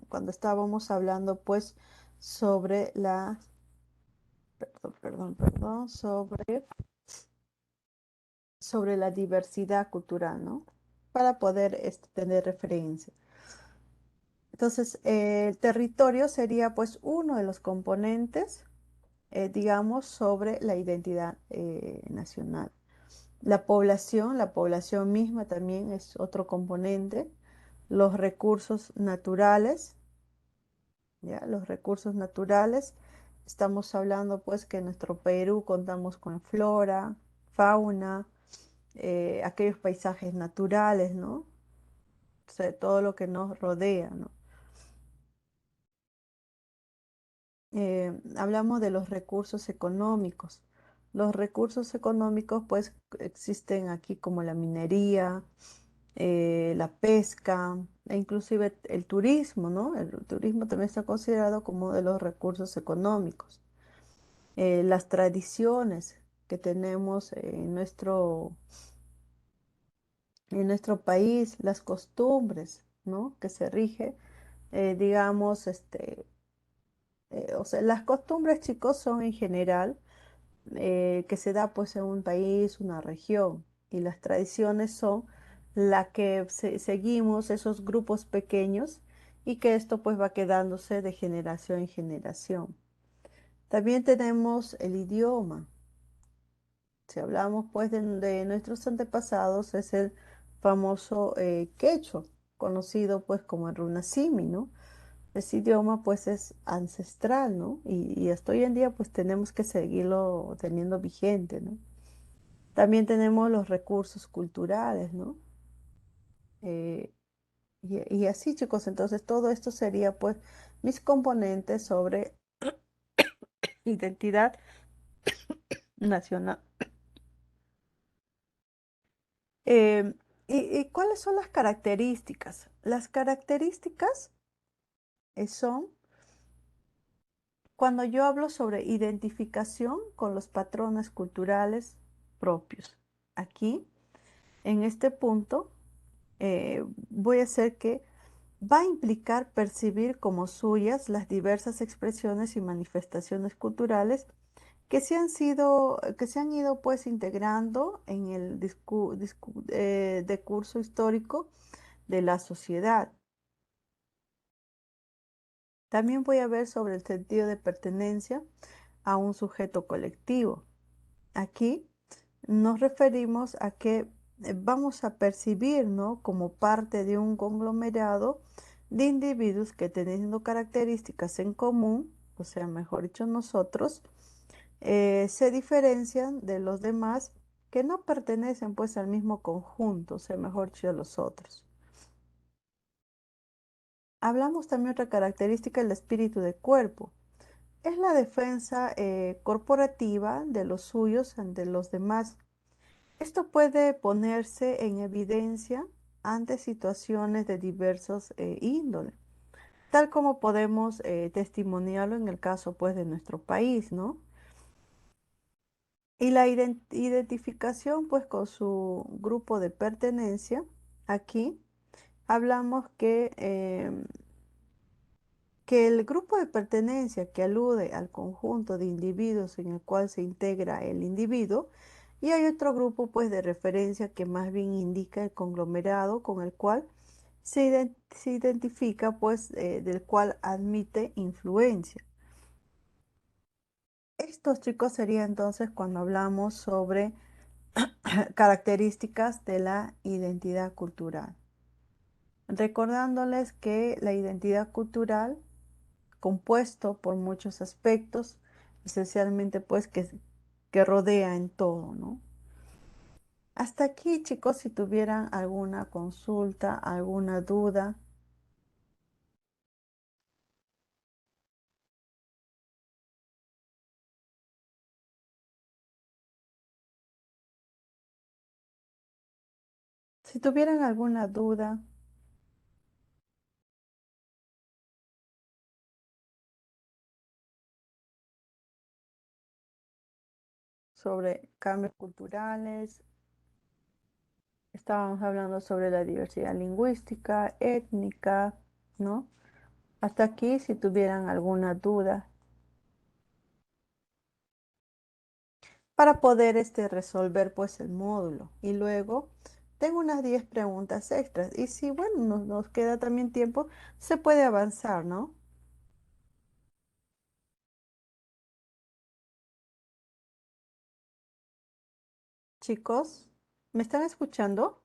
cuando estábamos hablando pues sobre sobre la diversidad cultural, ¿no? Para poder tener referencia. Entonces, el territorio sería pues uno de los componentes, digamos, sobre la identidad nacional. La población misma también es otro componente. Los recursos naturales, ¿ya? Los recursos naturales. Estamos hablando pues que en nuestro Perú contamos con flora, fauna, aquellos paisajes naturales, ¿no? o sea, todo lo que nos rodea, ¿no? Hablamos de los recursos económicos. Los recursos económicos, pues, existen aquí como la minería, la pesca e inclusive el turismo, ¿no? El turismo también está considerado como uno de los recursos económicos. Las tradiciones que tenemos en nuestro país, las costumbres, ¿no? Que se rige, digamos, o sea, las costumbres, chicos, son en general que se da pues en un país, una región, y las tradiciones son la que seguimos esos grupos pequeños y que esto pues va quedándose de generación en generación. También tenemos el idioma. Si hablamos pues de nuestros antepasados, es el famoso quechua, conocido pues como el runasimi, ¿no? Ese idioma pues es ancestral, ¿no? Y hasta hoy en día pues tenemos que seguirlo teniendo vigente, ¿no? También tenemos los recursos culturales, ¿no? Eh, y así, chicos, entonces todo esto sería pues mis componentes sobre identidad nacional. Em, y cuáles son las características? Las características son cuando yo hablo sobre identificación con los patrones culturales propios. Aquí, en este punto, voy a hacer que va a implicar percibir como suyas las diversas expresiones y manifestaciones culturales que se han ido pues integrando en el decurso histórico de la sociedad. También voy a ver sobre el sentido de pertenencia a un sujeto colectivo. Aquí nos referimos a que vamos a percibir, ¿no? Como parte de un conglomerado de individuos que teniendo características en común, o sea, mejor dicho, nosotros, se diferencian de los demás que no pertenecen pues al mismo conjunto, o sea, mejor dicho, los otros. Hablamos también otra característica, el espíritu de cuerpo. Es la defensa corporativa de los suyos ante los demás. Esto puede ponerse en evidencia ante situaciones de diversos índoles, tal como podemos testimoniarlo en el caso pues de nuestro país, ¿no? Y la identificación pues con su grupo de pertenencia, aquí hablamos que el grupo de pertenencia que alude al conjunto de individuos en el cual se integra el individuo, y hay otro grupo pues de referencia que más bien indica el conglomerado con el cual se identifica pues del cual admite influencia. Estos chicos sería entonces cuando hablamos sobre características de la identidad cultural. Recordándoles que la identidad cultural compuesto por muchos aspectos, esencialmente pues que rodea en todo, ¿no? Hasta aquí, chicos, si tuvieran alguna consulta, alguna duda. Si tuvieran alguna duda sobre cambios culturales, estábamos hablando sobre la diversidad lingüística, étnica, ¿no? Hasta aquí, si tuvieran alguna duda, para poder resolver pues el módulo. Y luego tengo unas 10 preguntas extras. Y si, bueno, nos queda también tiempo, se puede avanzar, ¿no? Chicos, ¿me están escuchando?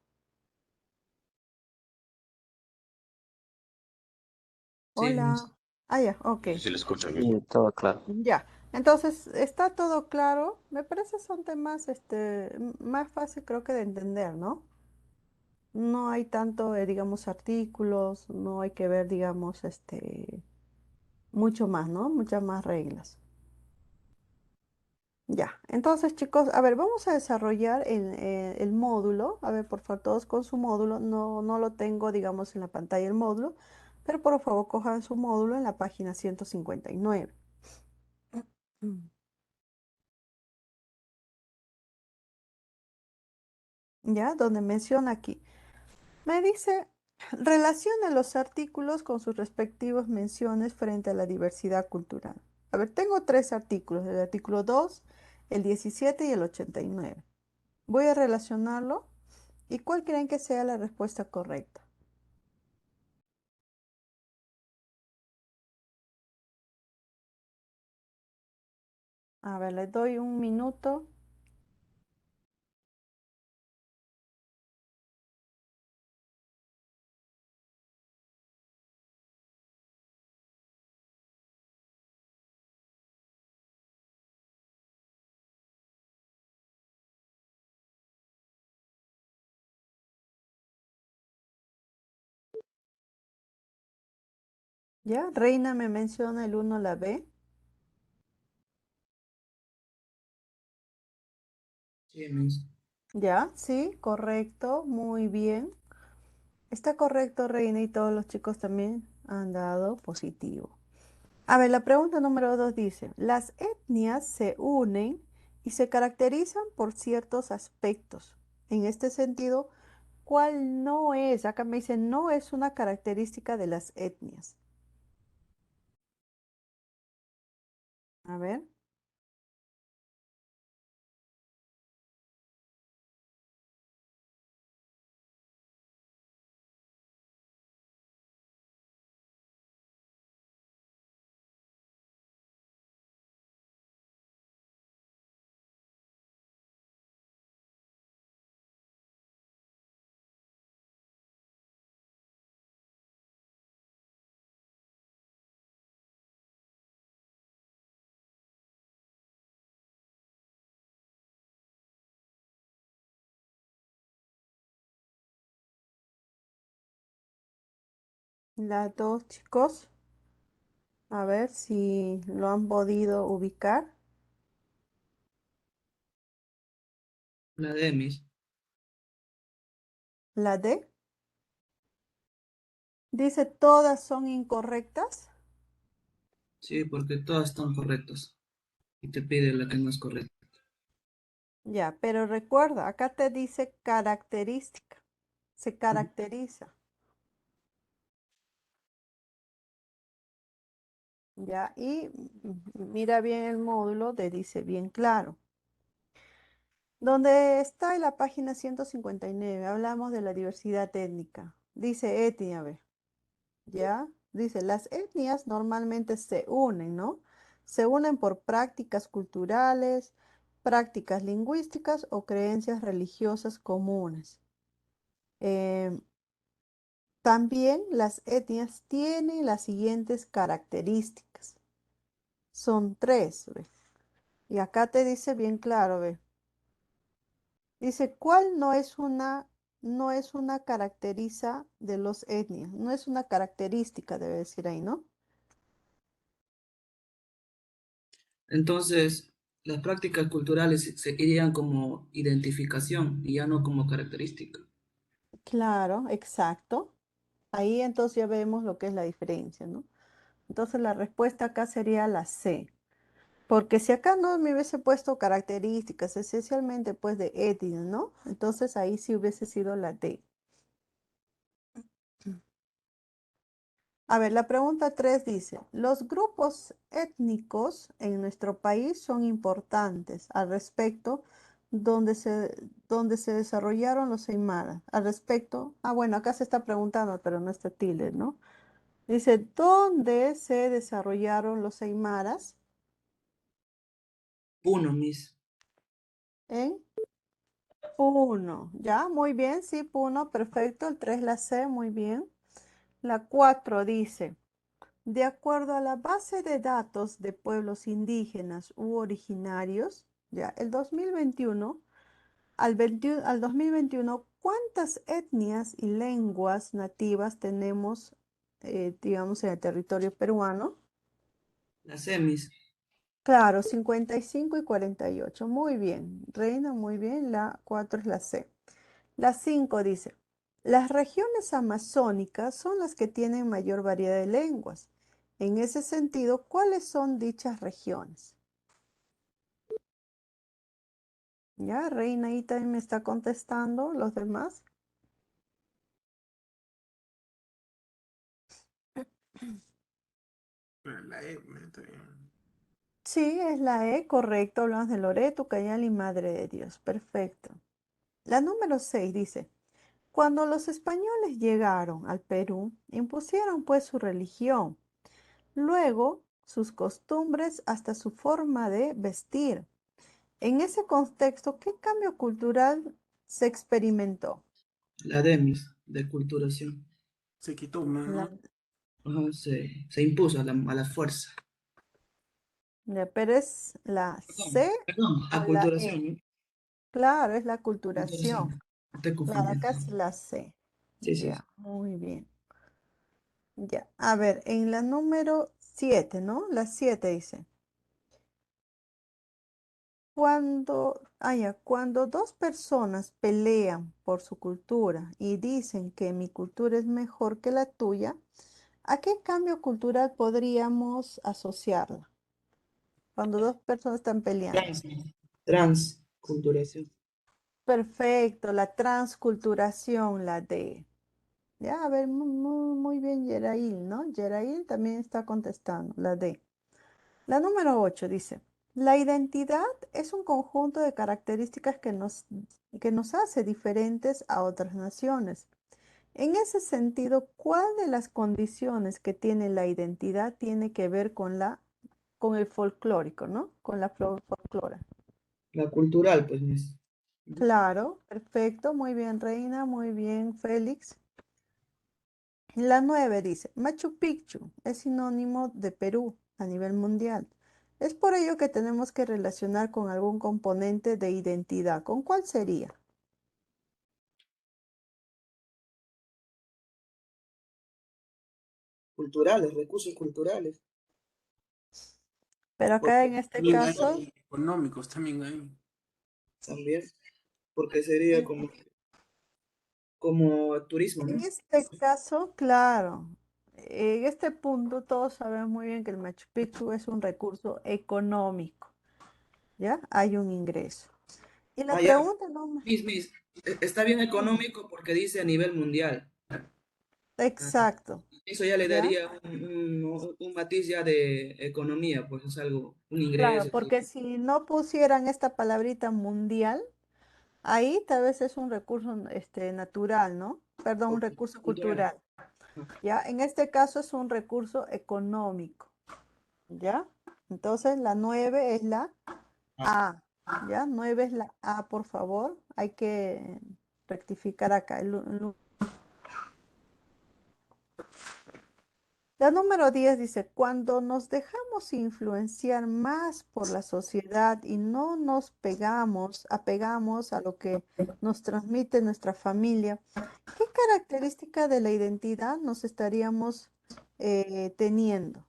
Sí, Hola. Ah, ya, ok. Sí, sí, lo escucho bien. Sí, todo claro. Ya. Entonces, ¿está todo claro? Me parece son temas más fácil creo que de entender, ¿no? No hay tanto, digamos, artículos, no hay que ver, digamos, mucho más, ¿no? Muchas más reglas. Ya, entonces chicos, a ver, vamos a desarrollar el módulo. A ver, por favor, todos con su módulo. No, no lo tengo, digamos, en la pantalla el módulo, pero por favor cojan su módulo en la página 159. Mm. Ya, donde menciona aquí. Me dice, relaciona los artículos con sus respectivas menciones frente a la diversidad cultural. A ver, tengo tres artículos, el artículo 2, el 17 y el 89. Voy a relacionarlo. ¿Y cuál creen que sea la respuesta correcta? A ver, les doy un minuto. ¿Ya? Reina me menciona el uno, la B. Sí, Miss. ¿Ya? Sí, correcto, muy bien. Está correcto, Reina, y todos los chicos también han dado positivo. A ver, la pregunta número 2 dice, las etnias se unen y se caracterizan por ciertos aspectos. En este sentido, ¿cuál no es? Acá me dice, no es una característica de las etnias. A ver. Las dos, chicos, a ver si lo han podido ubicar. La D, Miss. La D dice todas son incorrectas. Sí, porque todas están correctas. Y te pide la que no es correcta. Ya, pero recuerda, acá te dice característica. Se caracteriza. Ya, y mira bien el módulo, te dice bien claro. Donde está en la página 159, hablamos de la diversidad étnica. Dice etnia, ve. ¿Ya? Dice, las etnias normalmente se unen, ¿no? Se unen por prácticas culturales, prácticas lingüísticas o creencias religiosas comunes. Em, También las etnias tienen las siguientes características. Son tres, ¿ve? Y acá te dice bien claro, ¿ve? Dice, ¿cuál no es una caracteriza de los etnias? No es una característica, debe decir ahí, ¿no? Entonces, las prácticas culturales se irían como identificación y ya no como característica. Claro, exacto. Ahí entonces ya vemos lo que es la diferencia, ¿no? Entonces la respuesta acá sería la C. Porque si acá no me hubiese puesto características, esencialmente pues de etnia, ¿no? Entonces ahí sí hubiese sido la D. A ver, la pregunta 3 dice, los grupos étnicos en nuestro país son importantes al respecto donde se desarrollaron los aymaras. Al respecto, bueno, acá se está preguntando, pero no está tilde, ¿no? Dice, ¿dónde se desarrollaron los aymaras? Uno, Miss. En Puno. Ya, muy bien, sí, Puno, perfecto. El 3 la C, muy bien. La 4 dice, de acuerdo a la base de datos de pueblos indígenas u originarios, ya, el 2021, al 2021, ¿cuántas etnias y lenguas nativas tenemos, digamos, en el territorio peruano? Las semis. Claro, 55 y 48. Muy bien, Reina, muy bien. La 4 es la C. La 5 dice, las regiones amazónicas son las que tienen mayor variedad de lenguas. En ese sentido, ¿cuáles son dichas regiones? Ya, Reina ahí también me está contestando, los demás. La E, está bien. Sí, es la E, correcto. Hablamos de Loreto, Ucayali y Madre de Dios. Perfecto. La número 6 dice, cuando los españoles llegaron al Perú, impusieron pues su religión, luego sus costumbres hasta su forma de vestir. En ese contexto, ¿qué cambio cultural se experimentó? La demis, de culturación. Se quitó una, La- ¿no? Ajá, se impuso a la fuerza. pero es la C Perdón, o la E. aculturación, ¿no? Claro, es la Culturación. aculturación. No estoy Claro, acá confundiendo. es la C. Sí, sí, sí. Ya, muy bien. Ya, a ver, en la número 7, ¿no? La 7 dice, cuando dos personas pelean por su cultura y dicen que mi cultura es mejor que la tuya, ¿a qué cambio cultural podríamos asociarla? Cuando dos personas están peleando. Trans, transculturación. Perfecto, la transculturación, la D. Ya, a ver, muy bien, Yerail, ¿no? Yerail también está contestando, la D. La número 8 dice, la identidad es un conjunto de características que nos hace diferentes a otras naciones. En ese sentido, ¿cuál de las condiciones que tiene la identidad tiene que ver con el folclórico, ¿no? Con la folclora. La cultural, pues, Miss. Claro, perfecto, muy bien, Reina, muy bien, Félix. La 9 dice, Machu Picchu es sinónimo de Perú a nivel mundial. Es por ello que tenemos que relacionar con algún componente de identidad. ¿Con cuál sería? Culturales, recursos culturales. Pero acá Porque en este también caso, hay económicos, también hay. También, porque sería en, como turismo, en ¿no? este caso, claro, en este punto todos sabemos muy bien que el Machu Picchu es un recurso económico, ¿ya? Hay un ingreso. Y la Ah, ya. pregunta no me... Miss, está bien Sí, económico porque dice a nivel mundial. Ah, exacto, eso ya le ¿ya? daría un matiz ya de economía, pues es algo, un Claro, ingreso. porque si no pusieran esta palabrita mundial, ahí tal vez es un recurso natural, ¿no? Perdón, un recurso Cultural. cultural. ¿Ya? En este caso es un recurso económico, ¿ya? Entonces la 9 es la A, ¿ya? 9 es la A, por favor. Hay que rectificar acá. La número 10 dice, cuando nos dejamos influenciar más por la sociedad y no nos apegamos a lo que nos transmite nuestra familia, ¿qué característica de la identidad nos estaríamos teniendo?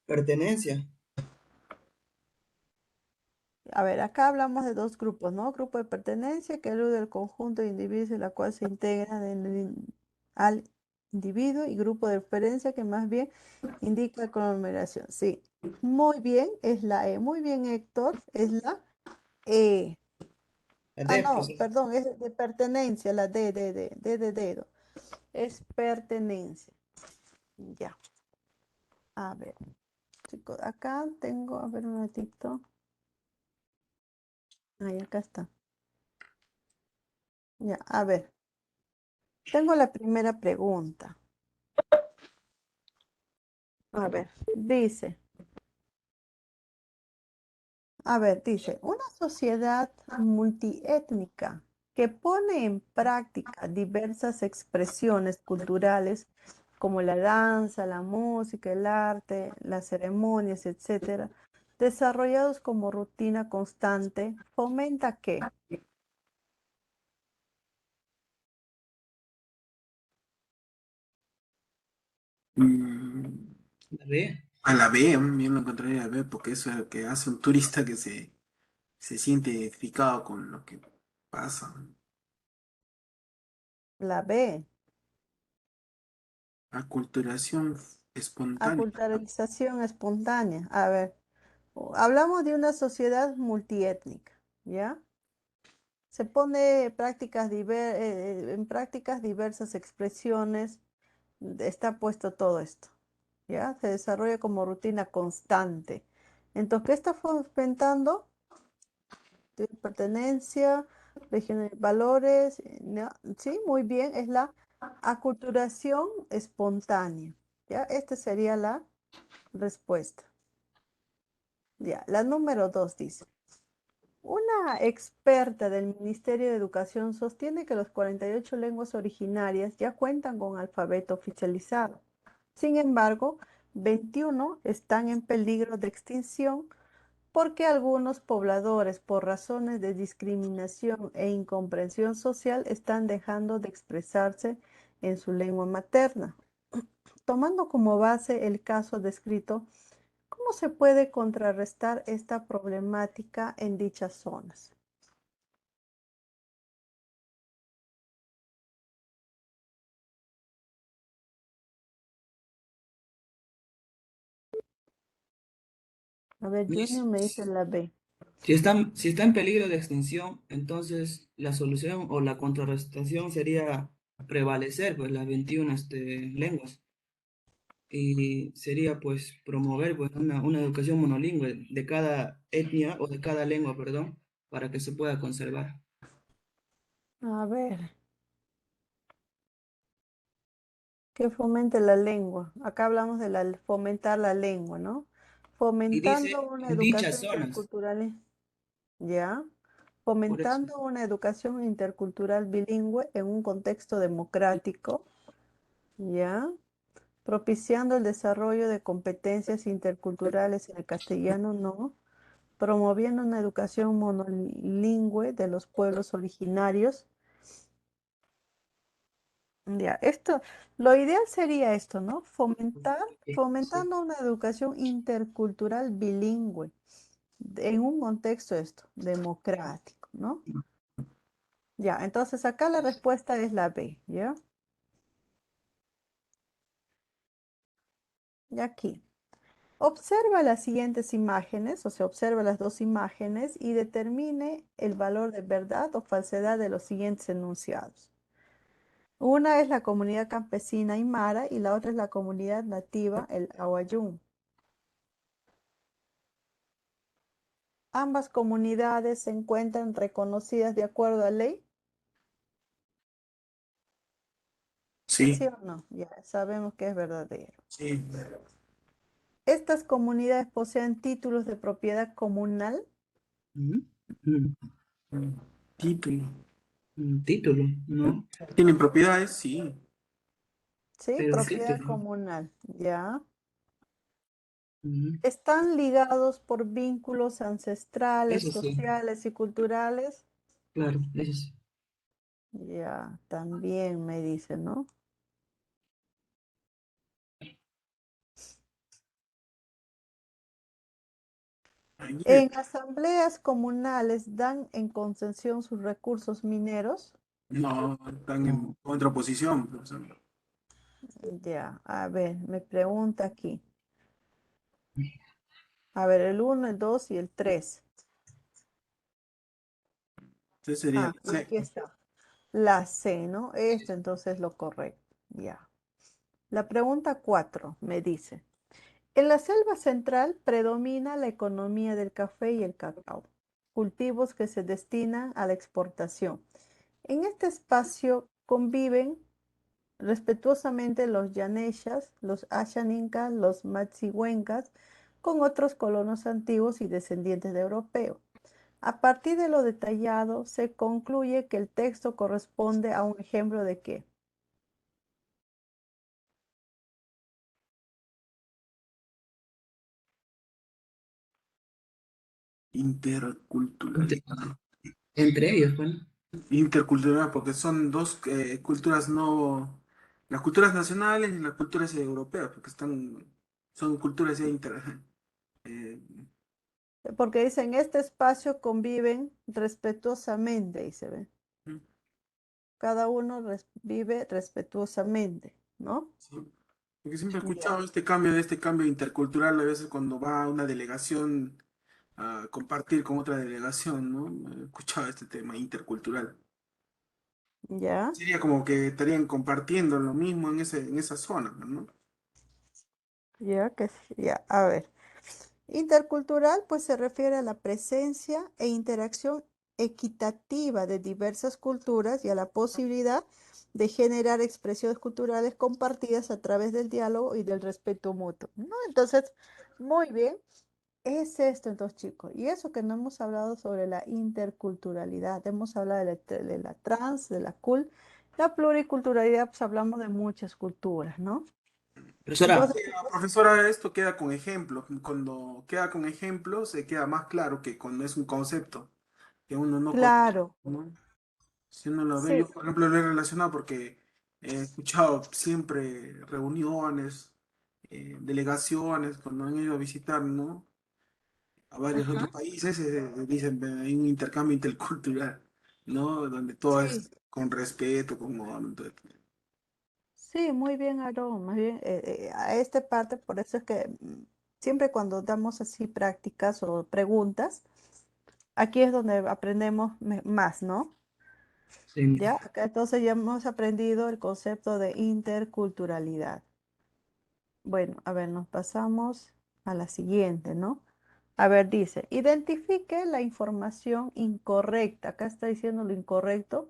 Pertenencia. A ver, acá hablamos de dos grupos, ¿no? Grupo de pertenencia, que alude al conjunto de individuos en la cual se integran al individuo, y grupo de referencia, que más bien indica conmemoración. Sí, muy bien, es la E. Muy bien, Héctor, es la E. Ah, De, pues, no, perdón, es de pertenencia, la D de dedo. Es pertenencia. Ya, a ver, chicos, acá tengo, a ver un ratito. Ahí, acá está. Ya, a ver. Tengo la primera pregunta. A ver, dice, una sociedad multiétnica que pone en práctica diversas expresiones culturales como la danza, la música, el arte, las ceremonias, etcétera, desarrollados como rutina constante, ¿fomenta qué? Mm, ¿La ve? a la B, yo lo encontraría a la B porque eso es lo que hace un turista que se siente identificado con lo que pasa. La B, Aculturación espontánea. aculturalización espontánea. A ver, hablamos de una sociedad multiétnica, ¿ya? Se pone en prácticas diversas expresiones, está puesto todo esto, ¿ya? Se desarrolla como rutina constante. Entonces, ¿qué está fomentando? De pertenencia, valores, ¿no? Sí, muy bien, es la aculturación espontánea, ¿ya? Esta sería la respuesta. Ya, la número 2 dice. Una experta del Ministerio de Educación sostiene que las 48 lenguas originarias ya cuentan con alfabeto oficializado. Sin embargo, 21 están en peligro de extinción porque algunos pobladores, por razones de discriminación e incomprensión social, están dejando de expresarse en su lengua materna. Tomando como base el caso descrito, ¿cómo se puede contrarrestar esta problemática en dichas zonas? A ver, Junior Mis- me dice la B. Si está en peligro de extinción, entonces la solución o la contrarrestación sería prevalecer pues las 21 lenguas y sería pues promover pues una educación monolingüe de cada etnia o de cada lengua, perdón, para que se pueda conservar. A ver, que fomente la lengua. Acá hablamos de fomentar la lengua, ¿no? Y dice Fomentando una en dichas educación zonas, intercultural, ¿ya? por eso. Fomentando una educación intercultural bilingüe en un contexto democrático, ¿ya? Propiciando el desarrollo de competencias interculturales en el castellano, no. Promoviendo una educación monolingüe de los pueblos originarios. Ya, lo ideal sería esto, ¿no? Sí. Fomentando una educación intercultural bilingüe en un contexto democrático, ¿no? Ya, entonces acá la respuesta es la B, ¿ya? Y aquí. Observa las siguientes imágenes, o sea, observa las dos imágenes y determine el valor de verdad o falsedad de los siguientes enunciados. Una es la comunidad campesina aymara y la otra es la comunidad nativa, el Awayún. Ambas comunidades se encuentran reconocidas de acuerdo a ley, ¿sí Sí, o no? Ya sabemos que es verdadero. sí. Estas comunidades poseen títulos de propiedad comunal, Ujú. Mm, Mm, título. Título, ¿no? ¿Tienen propiedades? Sí. ¿sí? Pero Propiedad título. comunal, ya. Ujú. Están ligados por vínculos ancestrales, Eso sí, sociales y culturales, claro, eso sí. ya, también me dice, ¿no? Ayer. En asambleas comunales dan en concesión sus recursos mineros. No, están en No. contraposición, profesor. Ya, a ver, me pregunta aquí. A ver, el uno, el 2 y el 3. Ese sería Ah, el C. aquí está. La C, ¿no? Esto entonces es lo correcto. Ya. La pregunta 4 me dice, en la selva central predomina la economía del café y el cacao, cultivos que se destinan a la exportación. En este espacio conviven respetuosamente los yaneshas, los ashaninkas, los matsihuencas, con otros colonos antiguos y descendientes de europeos. A partir de lo detallado, se concluye que el texto corresponde a un ejemplo de qué. Intercultural. Entre ellos, bueno. Intercultural, porque son dos culturas no... Las culturas nacionales y las culturas europeas, porque son culturas ya eh, Porque dice, en este espacio conviven respetuosamente, dice, ¿ve? Cada uno vive respetuosamente, ¿no? sí. Porque siempre he Ya, escuchado este cambio intercultural a veces cuando va una delegación a compartir con otra delegación, ¿no? He escuchado este tema intercultural. ya, Sería como que estarían compartiendo lo mismo en esa zona, ¿no? ya, ya, a ver. Intercultural, pues se refiere a la presencia e interacción equitativa de diversas culturas y a la posibilidad de generar expresiones culturales compartidas a través del diálogo y del respeto mutuo, ¿no? Entonces, muy bien, es esto entonces, chicos. Y eso que no hemos hablado sobre la interculturalidad, hemos hablado de la trans, de la cool, la pluriculturalidad, pues hablamos de muchas culturas, ¿no? Profesora, Entonces, Profesora, esto queda con ejemplos. Cuando queda con ejemplos, se queda más claro que cuando es un concepto que uno no conoce, claro, ¿no? Si uno lo ve, sí, yo por ejemplo lo he relacionado porque he escuchado siempre reuniones, delegaciones, cuando han ido a visitar, ¿no? A varios ajá, otros países, dicen, hay un intercambio intercultural, ¿no? Donde todo sí. es con respeto, con honor, entonces, Sí, muy bien, Aarón. Más bien, a esta parte, por eso es que siempre cuando damos así prácticas o preguntas, aquí es donde aprendemos más, ¿no? sí, Ya, acá entonces ya hemos aprendido el concepto de interculturalidad. Bueno, a ver, nos pasamos a la siguiente, ¿no? A ver, dice, identifique la información incorrecta. Acá está diciendo lo incorrecto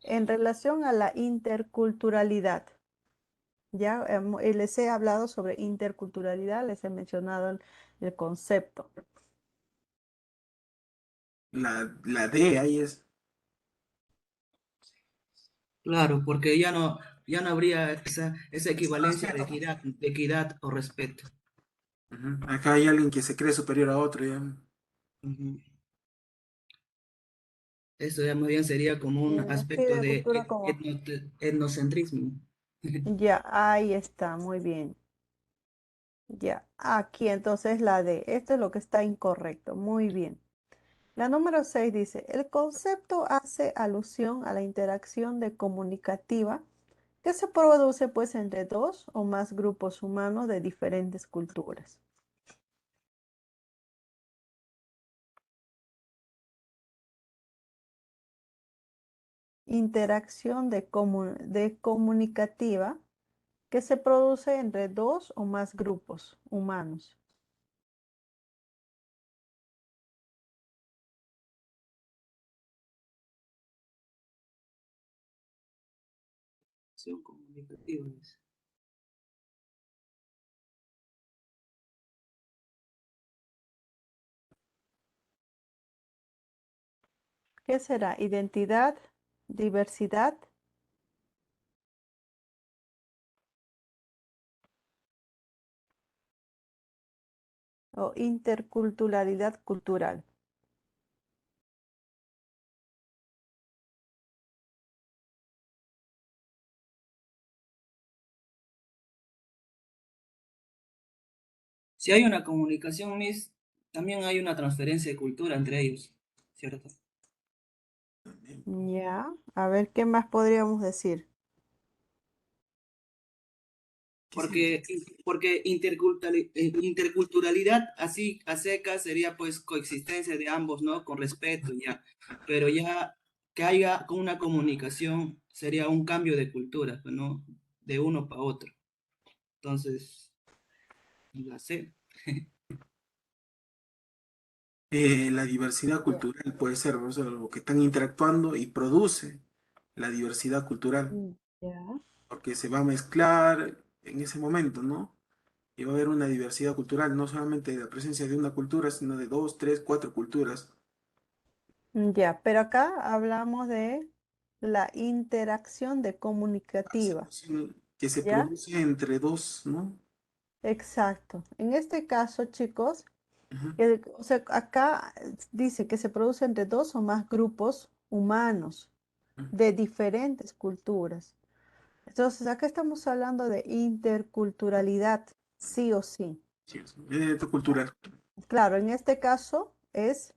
en relación a la interculturalidad. Ya les he hablado sobre interculturalidad, les he mencionado el concepto. la D ahí es. claro, porque ya no habría esa equivalencia de equidad o respeto. Ujú. Acá hay alguien que se cree superior a otro, ya. Ujú. Eso ya más bien sería como un Sí, aspecto de de cultura como. etnocentrismo. Ya, ahí está, muy bien. Ya, aquí entonces la D. Esto es lo que está incorrecto. Muy bien. La número 6 dice, el concepto hace alusión a la interacción de comunicativa que se produce pues entre dos o más grupos humanos de diferentes culturas. Interacción de comunicativa que se produce entre dos o más grupos humanos. Son comunicativos. ¿Qué será? Identidad, diversidad o interculturalidad cultural. Si hay una comunicación, Miss, también hay una transferencia de cultura entre ellos, ¿cierto? Ya, a ver, ¿qué más podríamos decir? ¿Qué Porque, significa? porque interculturalidad así a seca sería pues coexistencia de ambos, ¿no? Con respeto, ya. Pero ya que haya una comunicación sería un cambio de cultura, pues, ¿no? De uno para otro. Entonces, la sé. La diversidad Ya. cultural puede ser, ¿no? O sea, lo que están interactuando y produce la diversidad cultural, Ya. porque se va a mezclar en ese momento, ¿no? Y va a haber una diversidad cultural, no solamente de la presencia de una cultura, sino de dos, tres, cuatro culturas. Ya, pero acá hablamos de la interacción de comunicativa, Que se ¿ya? produce entre dos, ¿no? Exacto. En este caso, chicos, Ujú. O sea, acá dice que se produce entre dos o más grupos humanos de diferentes culturas. Entonces, acá estamos hablando de interculturalidad, sí o sí. Sí, es tu cultural. Claro, en este caso es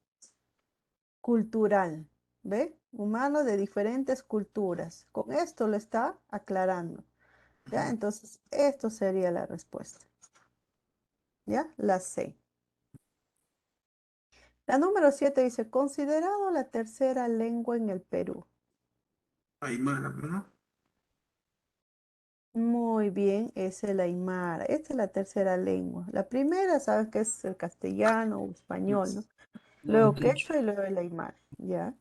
cultural, ¿ve? Humanos de diferentes culturas. Con esto lo está aclarando, ¿ya? Ujú. Entonces, esto sería la respuesta, ¿ya? La C. La número 7 dice, considerado la tercera lengua en el Perú. Aymara, ¿no? Muy bien, es el aymara. Esta es la tercera lengua. La primera, sabes que es el castellano o español, ¿no? Luego Luego quechua. quechua y luego el aymara, ¿ya?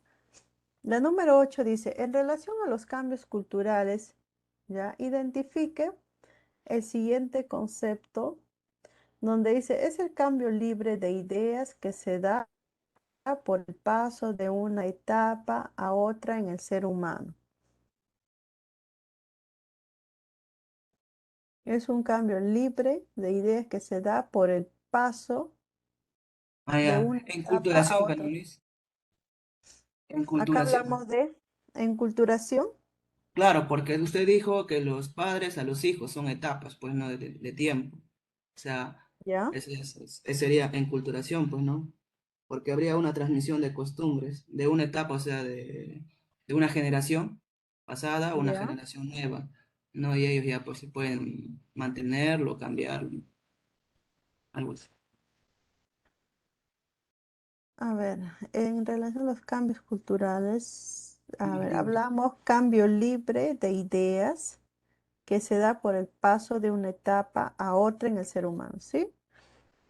La número 8 dice, en relación a los cambios culturales, ¿ya? Identifique el siguiente concepto donde dice, es el cambio libre de ideas que se da por el paso de una etapa a otra en el ser humano. Es un cambio libre de ideas que se da por el paso Ah, de ya. una etapa a Enculturación, Pani otra. Luis. Acá Enculturación. hablamos de enculturación, Claro, porque usted dijo que los padres a los hijos son etapas, pues, ¿no? De tiempo. O sea, ¿ya? ese sería enculturación, pues, ¿no? Porque habría una transmisión de costumbres de una etapa, o sea, de una generación pasada a una ¿Ya? generación nueva, ¿no? Y ellos ya, pues, se pueden mantenerlo, cambiarlo, algo así. A ver, en relación a los cambios culturales, a Cambios ver, libres. hablamos cambio libre de ideas que se da por el paso de una etapa a otra en el ser humano, ¿sí?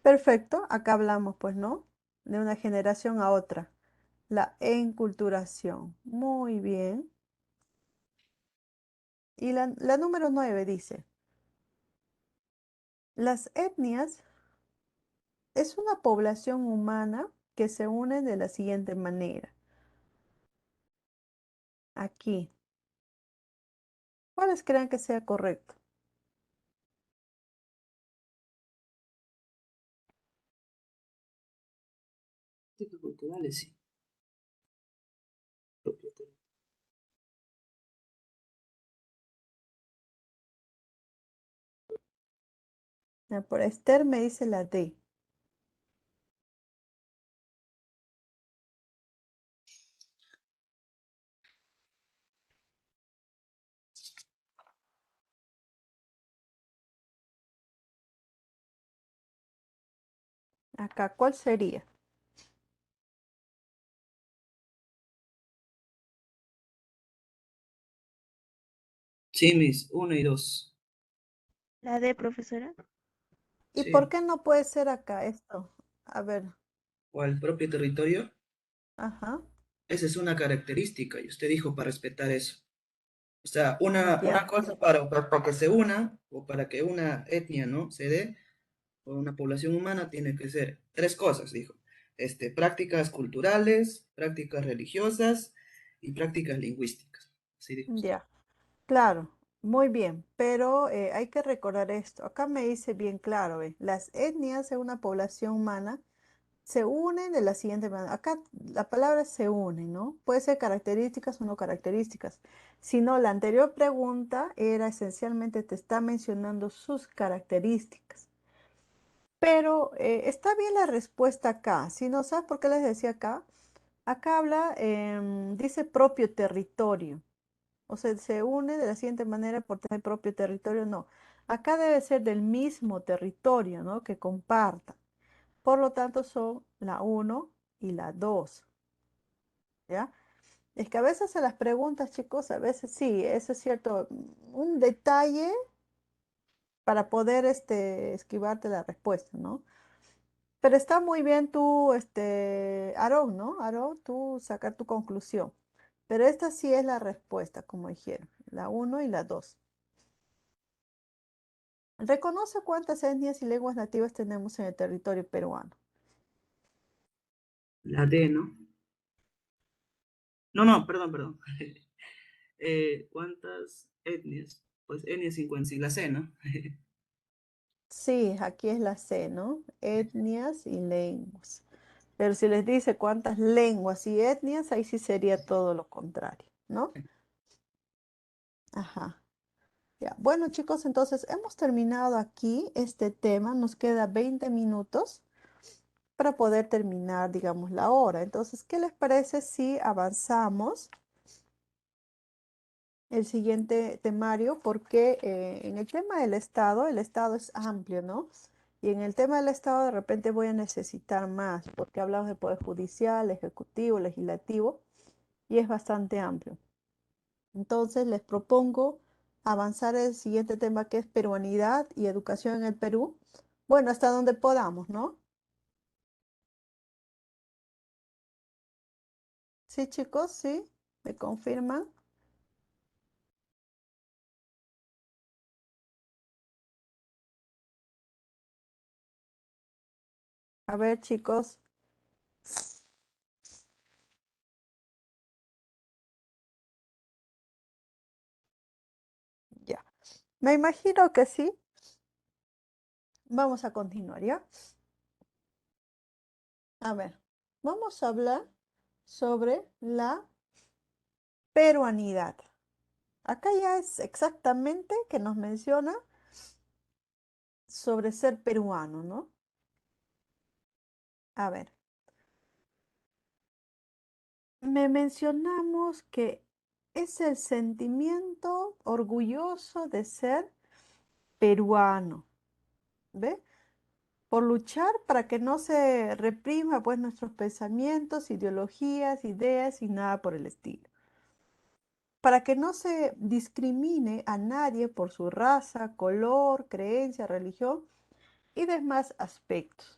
Perfecto, acá hablamos, pues, ¿no? De una generación a otra, la enculturación. Muy bien. Y la número 9 dice, las etnias es una población humana que se une de la siguiente manera. Aquí, ¿cuáles creen que sea correcto? Tipos culturales, sí. Por Esther me dice la D. Acá, ¿cuál sería? Sí, mis, uno y dos. La D, profesora. ¿Y por Sí. qué no puede ser acá esto? A ver, O al propio territorio. ajá, Esa es una característica y usted dijo para respetar eso. O sea, una ya, cosa para que se una o para que una etnia, ¿no? Se dé, o una población humana, tiene que ser tres cosas, dijo. Prácticas culturales, prácticas religiosas y prácticas lingüísticas. Así dijo usted. ya. Claro, muy bien, pero hay que recordar esto. Acá me dice bien claro, ¿ve? Las etnias de una población humana se unen de la siguiente manera. Acá la palabra se une, ¿no? Puede ser características o no características. Si no, la anterior pregunta era esencialmente te está mencionando sus características. Pero está bien la respuesta acá. Si no, ¿sabes por qué les decía acá? Acá habla, dice propio territorio. O sea, se une de la siguiente manera por tener propio territorio. No. Acá debe ser del mismo territorio, ¿no? Que comparta. Por lo tanto, son la uno y la 2, ¿ya? Es que a veces se las preguntas, chicos, a veces sí, eso es cierto, un detalle para poder esquivarte la respuesta, ¿no? Pero está muy bien tú, Aarón, ¿no? Aarón, tú sacar tu conclusión. Pero esta sí es la respuesta, como dijeron, la uno y la 2. Reconoce cuántas etnias y lenguas nativas tenemos en el territorio peruano. La D, ¿no? No, no, perdón, perdón. ¿Cuántas etnias? Pues etnia 50, la C, ¿no? Sí, aquí es la C, ¿no? Etnias y lenguas. Pero si les dice cuántas lenguas y etnias, ahí sí sería todo lo contrario, ¿no? Ajá. Ya. Bueno, chicos, entonces hemos terminado aquí este tema. Nos queda 20 minutos para poder terminar, digamos, la hora. Entonces, ¿qué les parece si avanzamos el siguiente temario? Porque en el tema del Estado, el Estado es amplio, ¿no? Y en el tema del Estado de repente voy a necesitar más, porque hablamos de poder judicial, ejecutivo, legislativo, y es bastante amplio. Entonces, les propongo avanzar el siguiente tema que es peruanidad y educación en el Perú. Bueno, hasta donde podamos, ¿no? Sí, chicos, sí, me confirman. A ver, chicos, ya. Me imagino que sí. Vamos a continuar, ¿ya? A ver, vamos a hablar sobre la peruanidad. Acá ya es exactamente que nos menciona sobre ser peruano, ¿no? A ver, me mencionamos que es el sentimiento orgulloso de ser peruano, ¿ve? Por luchar para que no se reprima pues nuestros pensamientos, ideologías, ideas y nada por el estilo. Para que no se discrimine a nadie por su raza, color, creencia, religión y demás aspectos.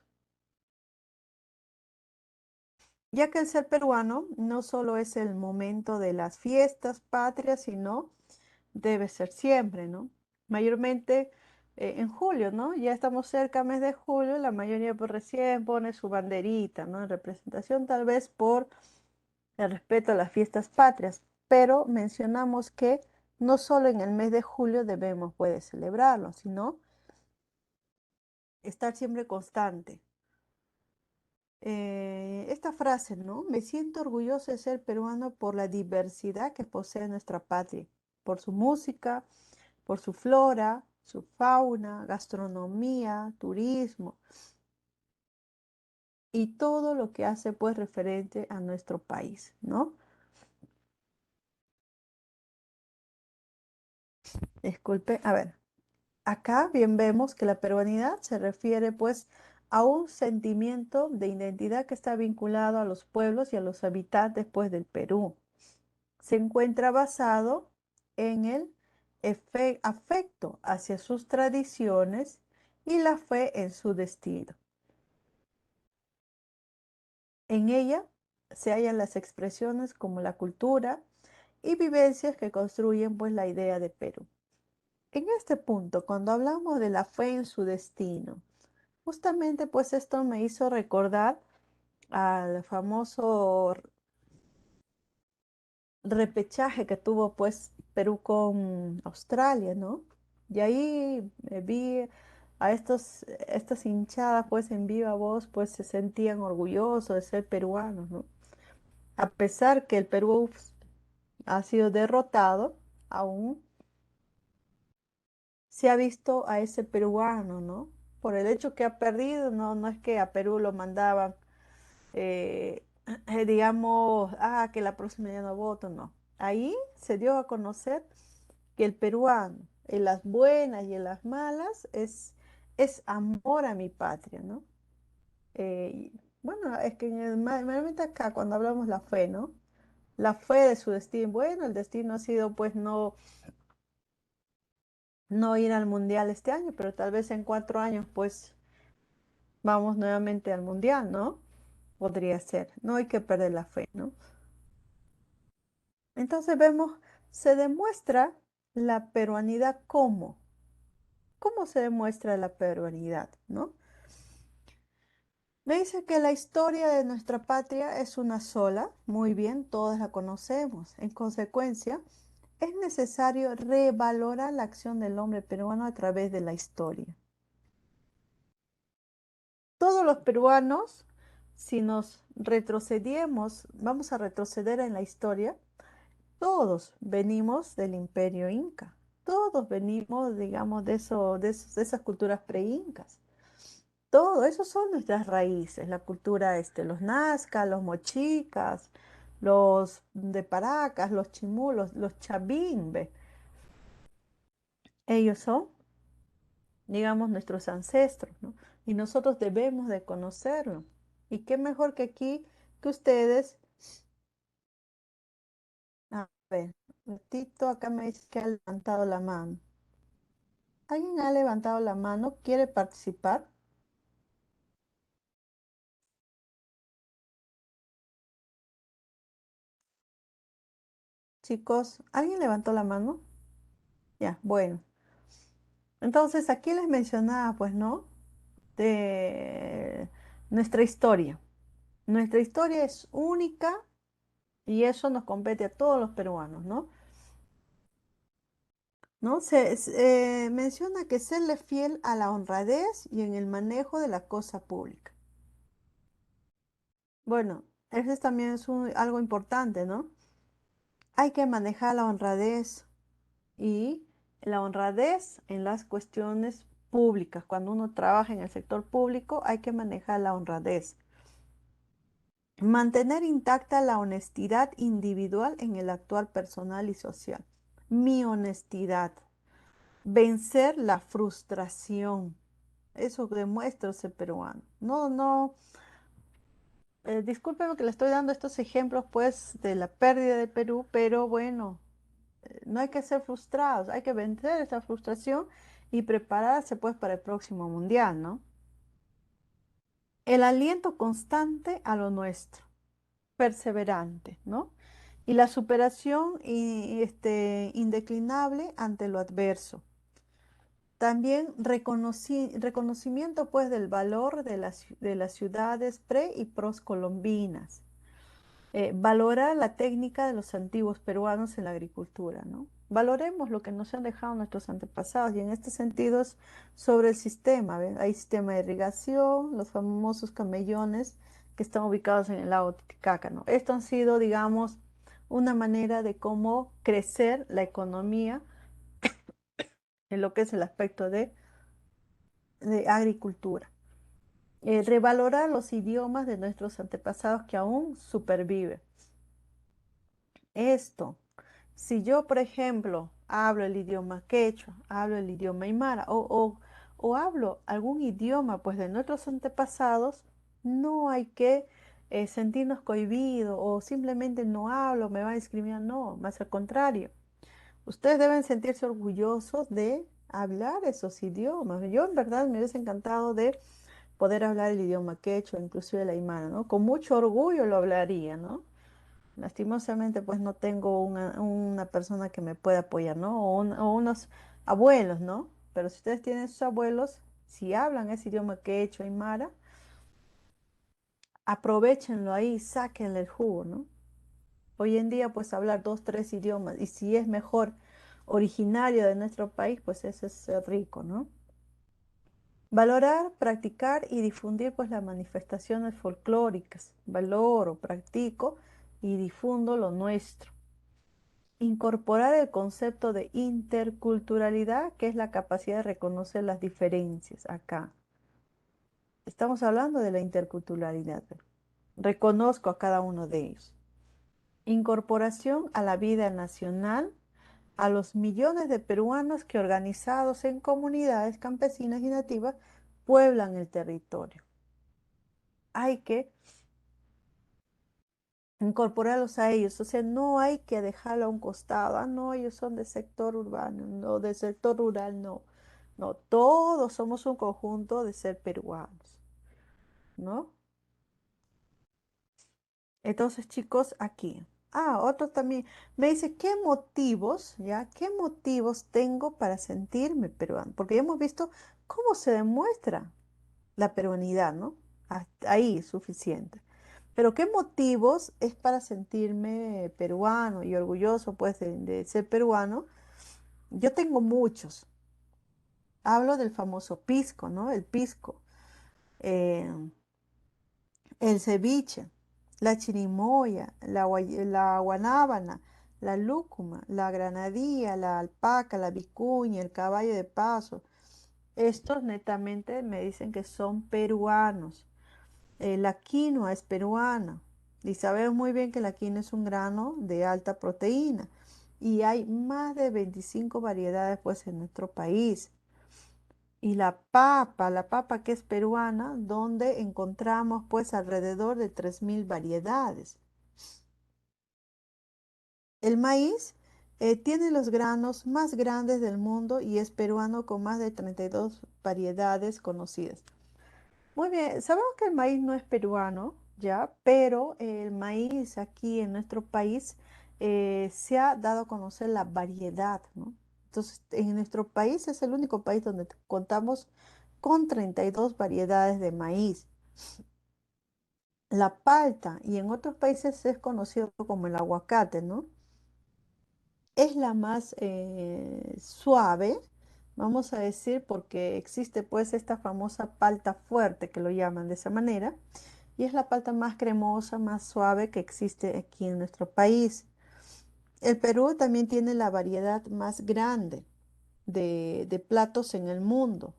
Ya que el ser peruano no solo es el momento de las fiestas patrias, sino debe ser siempre, ¿no? Mayormente en julio, ¿no? Ya estamos cerca al mes de julio, la mayoría pues recién pone su banderita, ¿no? En representación tal vez por el respeto a las fiestas patrias, pero mencionamos que no solo en el mes de julio debemos puede celebrarlo, sino estar siempre constante. Esta frase, ¿no? Me siento orgulloso de ser peruano por la diversidad que posee nuestra patria, por su música, por su flora, su fauna, gastronomía, turismo y todo lo que hace pues referente a nuestro país, ¿no? Disculpe, a ver, acá bien vemos que la peruanidad se refiere pues a un sentimiento de identidad que está vinculado a los pueblos y a los habitantes pues del Perú. Se encuentra basado en el afecto hacia sus tradiciones y la fe en su destino. En ella se hallan las expresiones como la cultura y vivencias que construyen pues la idea de Perú. En este punto, cuando hablamos de la fe en su destino, justamente pues esto me hizo recordar al famoso repechaje que tuvo pues Perú con Australia, ¿no? Y ahí vi a estas hinchadas pues en viva voz pues se sentían orgullosos de ser peruanos, ¿no? A pesar que el Perú ha sido derrotado, aún se ha visto a ese peruano, ¿no? Por el hecho que ha perdido, no, no es que a Perú lo mandaban, eh, digamos, que la próxima ya no voto, no. Ahí se dio a conocer que el peruano, en las buenas y en las malas, es amor a mi patria, ¿no? Bueno, es que normalmente acá cuando hablamos la fe, ¿no? La fe de su destino. Bueno, el destino ha sido pues no ir al mundial este año, pero tal vez en 4 años pues vamos nuevamente al mundial, ¿no? Podría ser. No hay que perder la fe, ¿no? Entonces vemos, se demuestra la peruanidad cómo. ¿Cómo se demuestra la peruanidad, no? Me dice que la historia de nuestra patria es una sola, muy bien, todos la conocemos. En consecuencia, es necesario revalorar la acción del hombre peruano a través de la historia. Todos los peruanos, si nos retrocediemos, vamos a retroceder en la historia, todos venimos del Imperio Inca. Todos venimos, digamos, de esas culturas pre-incas. Todo, eso son nuestras raíces, la cultura, los nazcas, los mochicas, los de Paracas, los chimulos, los chavimbe. Ellos son, digamos, nuestros ancestros, ¿no? Y nosotros debemos de conocerlo. Y qué mejor que aquí, que ustedes. A ver, Tito acá me dice que ha levantado la mano. ¿Alguien ha levantado la mano? ¿Quiere participar? Chicos, ¿alguien levantó la mano? Ya, bueno. Entonces aquí les mencionaba, pues, ¿no? De nuestra historia. Nuestra historia es única y eso nos compete a todos los peruanos, ¿no? ¿No? Menciona que serle fiel a la honradez y en el manejo de la cosa pública. Bueno, eso también es algo importante, ¿no? Hay que manejar la honradez y la honradez en las cuestiones públicas. Cuando uno trabaja en el sector público, hay que manejar la honradez. Mantener intacta la honestidad individual en el actuar personal y social. Mi honestidad. Vencer la frustración. Eso demuestra ser peruano. No, no. Discúlpeme que le estoy dando estos ejemplos, pues, de la pérdida de Perú, pero bueno, no hay que ser frustrados, hay que vencer esa frustración y prepararse, pues, para el próximo mundial, ¿no? El aliento constante a lo nuestro, perseverante, ¿no? Y la superación indeclinable ante lo adverso. También reconocimiento pues del valor de las ciudades pre y proscolombinas. Valorar la técnica de los antiguos peruanos en la agricultura, ¿no? Valoremos lo que nos han dejado nuestros antepasados y en este sentido es sobre el sistema, ¿ven? Hay sistema de irrigación, los famosos camellones que están ubicados en el lago Titicaca, ¿no? Esto han sido, digamos, una manera de cómo crecer la economía en lo que es el aspecto de agricultura. Revalorar los idiomas de nuestros antepasados que aún superviven. Esto, si yo, por ejemplo, hablo el idioma quechua, hablo el idioma aymara o hablo algún idioma pues de nuestros antepasados, no hay que sentirnos cohibidos o simplemente no hablo, me va a discriminar, no, más al contrario. Ustedes deben sentirse orgullosos de hablar esos idiomas. Yo en verdad me hubiese encantado de poder hablar el idioma quechua, inclusive el aymara, ¿no? Con mucho orgullo lo hablaría, ¿no? Lastimosamente, pues no tengo una persona que me pueda apoyar, ¿no? O unos abuelos, ¿no? Pero si ustedes tienen sus abuelos, si hablan ese idioma quechua, aymara, aprovechenlo ahí, sáquenle el jugo, ¿no? Hoy en día, pues hablar dos, tres idiomas, y si es mejor originario de nuestro país, pues eso es rico, ¿no? Valorar, practicar y difundir pues las manifestaciones folclóricas. Valoro, practico y difundo lo nuestro. Incorporar el concepto de interculturalidad, que es la capacidad de reconocer las diferencias acá. Estamos hablando de la interculturalidad. Reconozco a cada uno de ellos. Incorporación a la vida nacional a los millones de peruanos que organizados en comunidades campesinas y nativas pueblan el territorio. Hay que incorporarlos a ellos, o sea, no hay que dejarlo a un costado, ah, no, ellos son del sector urbano, no, del sector rural, no, no, todos somos un conjunto de ser peruanos, ¿no? Entonces, chicos, aquí. Ah, otro también me dice, ¿qué motivos, ya? ¿Qué motivos tengo para sentirme peruano? Porque ya hemos visto cómo se demuestra la peruanidad, ¿no? Hasta ahí suficiente. Pero ¿qué motivos es para sentirme peruano y orgulloso, pues, de ser peruano? Yo tengo muchos. Hablo del famoso pisco, ¿no? El pisco. eh, el ceviche, la chirimoya, la guanábana, la lúcuma, la granadilla, la alpaca, la vicuña, el caballo de paso. Estos netamente me dicen que son peruanos. La quinoa es peruana y sabemos muy bien que la quinoa es un grano de alta proteína y hay más de 25 variedades pues en nuestro país. Y la papa que es peruana, donde encontramos pues alrededor de 3.000 variedades. El maíz tiene los granos más grandes del mundo y es peruano con más de 32 variedades conocidas. Muy bien, sabemos que el maíz no es peruano, ya, pero el maíz aquí en nuestro país se ha dado a conocer la variedad, ¿no? Entonces, en nuestro país es el único país donde contamos con 32 variedades de maíz. La palta, y en otros países es conocido como el aguacate, ¿no? Es la más suave, vamos a decir, porque existe pues esta famosa palta fuerte que lo llaman de esa manera y es la palta más cremosa, más suave que existe aquí en nuestro país. El Perú también tiene la variedad más grande de platos en el mundo.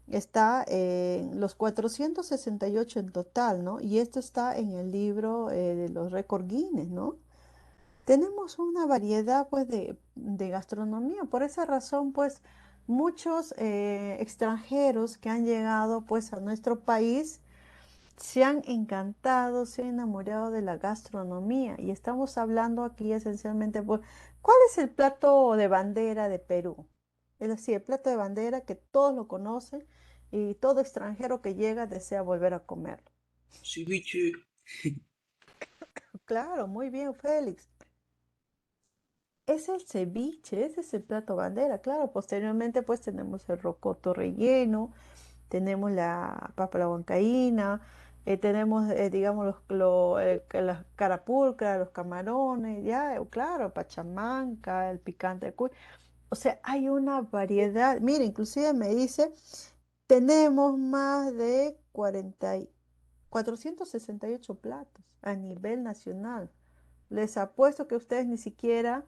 Está en los 468 en total, ¿no? Y esto está en el libro de los récords Guinness, ¿no? Tenemos una variedad, pues, de gastronomía. Por esa razón, pues, muchos extranjeros que han llegado, pues, a nuestro país se han encantado, se han enamorado de la gastronomía y estamos hablando aquí esencialmente, pues, ¿cuál es el plato de bandera de Perú? Es decir, el plato de bandera que todos lo conocen y todo extranjero que llega desea volver a comerlo. Ceviche. Claro, muy bien, Félix. Es el ceviche, ese es el plato bandera, claro. Posteriormente, pues tenemos el rocoto relleno, tenemos la papa a la huancaína, tenemos, digamos, las carapulcras, los camarones, ya, claro, pachamanca, el picante de cuy. O sea, hay una variedad. Mira, inclusive me dice, tenemos más de 468 platos a nivel nacional. Les apuesto que ustedes ni siquiera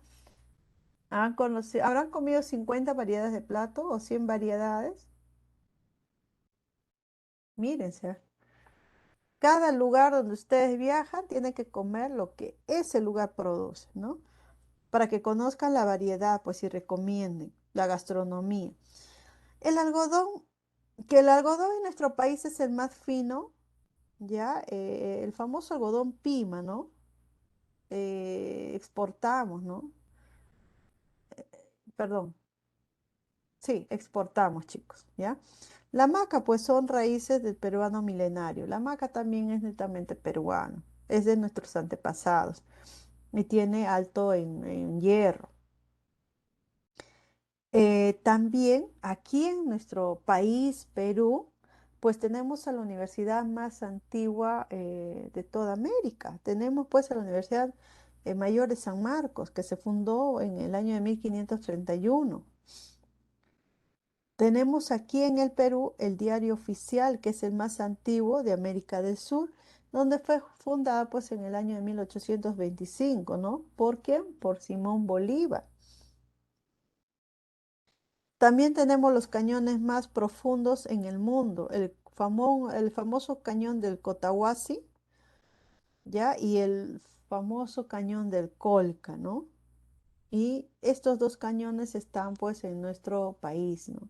han conocido, habrán comido 50 variedades de plato o 100 variedades. Mírense. Cada lugar donde ustedes viajan tienen que comer lo que ese lugar produce, ¿no? Para que conozcan la variedad, pues y recomienden la gastronomía. El algodón, que el algodón en nuestro país es el más fino, ¿ya? El famoso algodón pima, ¿no? Exportamos, ¿no? Perdón, sí, exportamos, chicos, ¿ya? La maca, pues son raíces del peruano milenario. La maca también es netamente peruano, es de nuestros antepasados y tiene alto en hierro. También aquí en nuestro país, Perú, pues tenemos a la universidad más antigua de toda América. Tenemos pues a la Universidad Mayor de San Marcos, que se fundó en el año de 1531. Tenemos aquí en el Perú el diario oficial, que es el más antiguo de América del Sur, donde fue fundada pues en el año de 1825, ¿no? ¿Por quién? Por Simón Bolívar. También tenemos los cañones más profundos en el mundo, el famoso cañón del Cotahuasi, ¿ya? Y el famoso cañón del Colca, ¿no? Y estos dos cañones están pues en nuestro país, ¿no?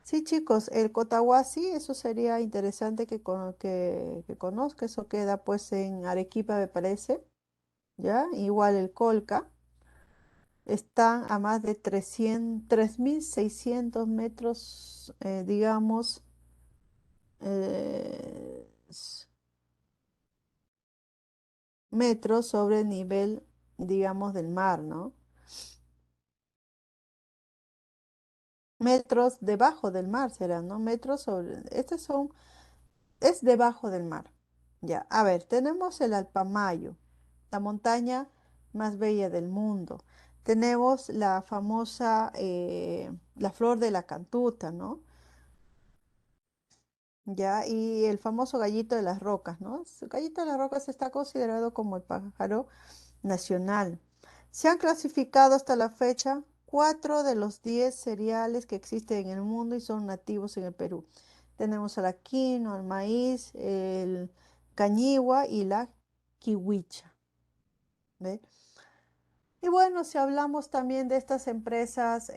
Sí, chicos, el Cotahuasi, eso sería interesante que conozca, eso queda pues en Arequipa, me parece, ¿ya? Igual el Colca, están a más de 3.600 metros, digamos, metros sobre el nivel, digamos, del mar, ¿no? Metros debajo del mar serán, ¿no? Metros sobre, estos son, es debajo del mar. Ya, a ver, tenemos el Alpamayo, la montaña más bella del mundo. Tenemos la famosa, la flor de la cantuta, ¿no? ¿ya? Y el famoso gallito de las rocas, ¿no? El gallito de las rocas está considerado como el pájaro nacional. Se han clasificado hasta la fecha 4 de los 10 cereales que existen en el mundo y son nativos en el Perú. Tenemos la quinoa, el maíz, el cañigua y la kiwicha. ¿Ve? Y bueno, si hablamos también de estas empresas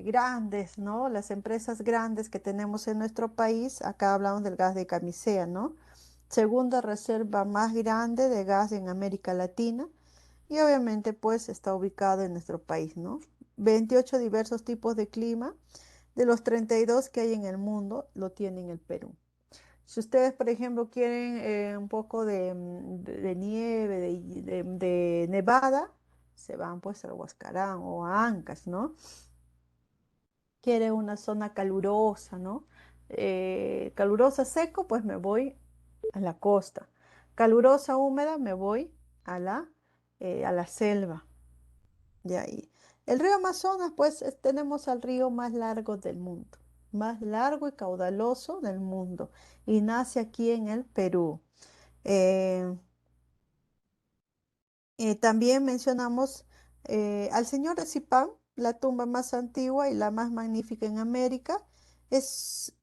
grandes, ¿no? Las empresas grandes que tenemos en nuestro país, acá hablamos del gas de Camisea, ¿no? Segunda reserva más grande de gas en América Latina y obviamente pues está ubicado en nuestro país, ¿no? 28 diversos tipos de clima, de los 32 que hay en el mundo, lo tiene en el Perú. Si ustedes, por ejemplo, quieren un poco de nieve, de nevada, se van pues al Huascarán o a Ancash, ¿no? Quiere una zona calurosa, ¿no? Calurosa seco, pues me voy a la costa. Calurosa húmeda, me voy a la selva. De ahí. El río Amazonas, pues tenemos al río más largo del mundo, más largo y caudaloso del mundo, y nace aquí en el Perú. Eh, también mencionamos al señor de Zipán, la tumba más antigua y la más magnífica en América. Es,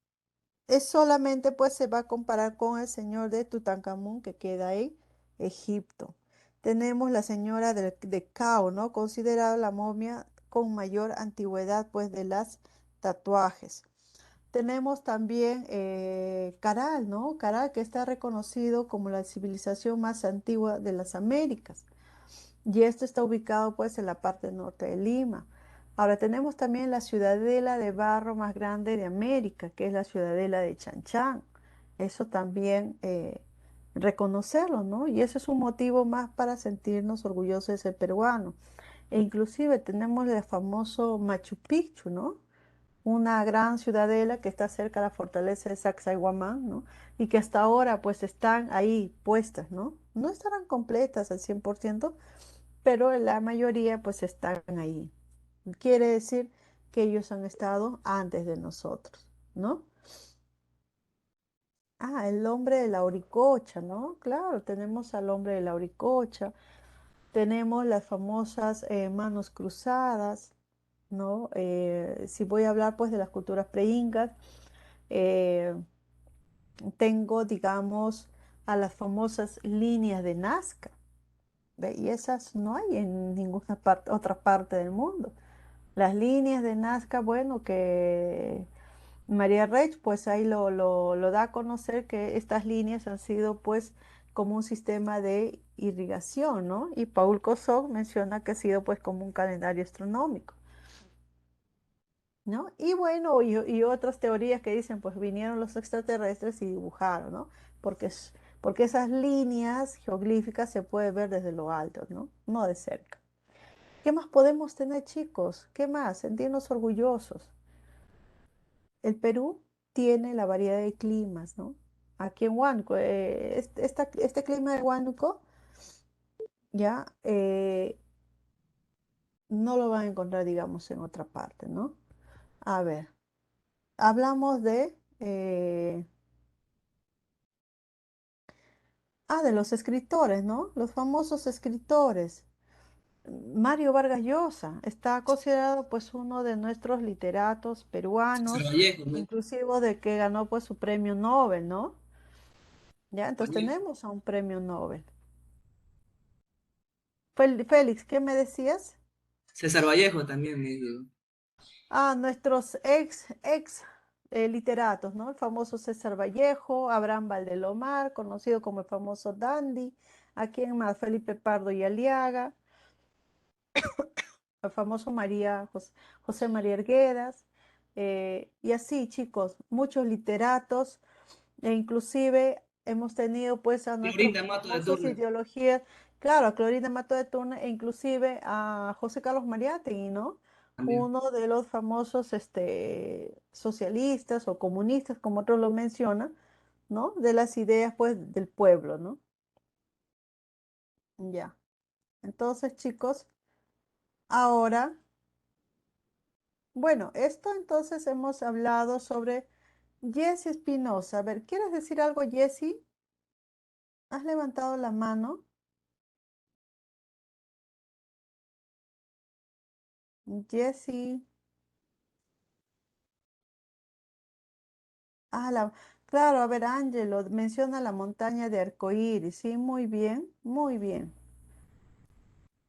es solamente, pues, se va a comparar con el señor de Tutankamón que queda en Egipto. Tenemos la señora de Cao, ¿no? Considerada la momia con mayor antigüedad, pues, de las tatuajes. Tenemos también Caral, ¿no? Caral, que está reconocido como la civilización más antigua de las Américas. Y esto está ubicado pues en la parte norte de Lima. Ahora tenemos también la ciudadela de barro más grande de América, que es la ciudadela de Chanchán. Eso también reconocerlo, ¿no? Y ese es un motivo más para sentirnos orgullosos de ser peruanos. E inclusive tenemos el famoso Machu Picchu, ¿no? Una gran ciudadela que está cerca de la fortaleza de Sacsayhuamán, ¿no? Y que hasta ahora pues están ahí puestas, ¿no? No estarán completas al 100%, pero la mayoría pues están ahí. Quiere decir que ellos han estado antes de nosotros, ¿no? Ah, el hombre de la Auricocha, ¿no? Claro, tenemos al hombre de la Auricocha, tenemos las famosas manos cruzadas, ¿no? Si voy a hablar pues de las culturas preincas, eh, tengo, digamos, a las famosas líneas de Nazca, ¿ve? Y esas no hay en ninguna otra parte del mundo. Las líneas de Nazca, bueno, que María Reich, pues ahí lo da a conocer que estas líneas han sido pues como un sistema de irrigación, ¿no? Y Paul Kosok menciona que ha sido pues como un calendario astronómico, ¿no? Y bueno, y otras teorías que dicen pues vinieron los extraterrestres y dibujaron, ¿no? Porque, porque esas líneas geoglíficas se puede ver desde lo alto, ¿no? No de cerca. ¿Qué más podemos tener, chicos? ¿Qué más? Sentirnos orgullosos. El Perú tiene la variedad de climas, ¿no? Aquí en Huánuco, este clima de Huánuco, ya no lo van a encontrar, digamos, en otra parte, ¿no? A ver, hablamos de los escritores, ¿no? Los famosos escritores. Mario Vargas Llosa está considerado pues uno de nuestros literatos César peruanos, Vallejo, ¿no? inclusive de que ganó pues su premio Nobel, ¿no? Ya, entonces Vallejo. tenemos a un premio Nobel. Félix, ¿qué me decías? César Vallejo también me digo. Nuestros ex literatos, ¿no? El famoso César Vallejo, Abraham Valdelomar, conocido como el famoso Dandy, aquí en más Felipe Pardo y Aliaga, el famoso José María Arguedas, y así, chicos, muchos literatos, e inclusive hemos tenido pues a nuestros Florinda Mato de famosas Turner ideologías, claro, a Clorinda Mato de Turner, e inclusive a José Carlos Mariátegui, ¿no? también. Uno de los famosos socialistas o comunistas, como otros lo mencionan, ¿no? De las ideas pues del pueblo, ¿no? Ya. Entonces, chicos, ahora, bueno, esto entonces hemos hablado sobre Jessy Espinosa, a ver, ¿quieres decir algo, Jessy? ¿Has levantado la mano? Jessy. Claro, a ver, Ángelo, menciona la montaña de Arcoíris, sí, muy bien, muy bien.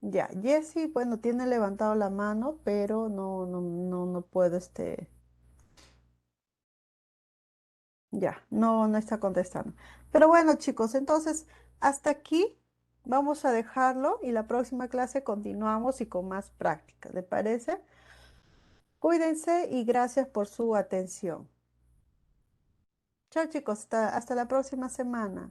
Ya, Jessy, bueno, tiene levantado la mano, pero no puedo, ya, no está contestando. Pero bueno, chicos, entonces, hasta aquí vamos a dejarlo y la próxima clase continuamos y con más práctica, ¿le parece? Cuídense y gracias por su atención. Chao, chicos, hasta la próxima semana.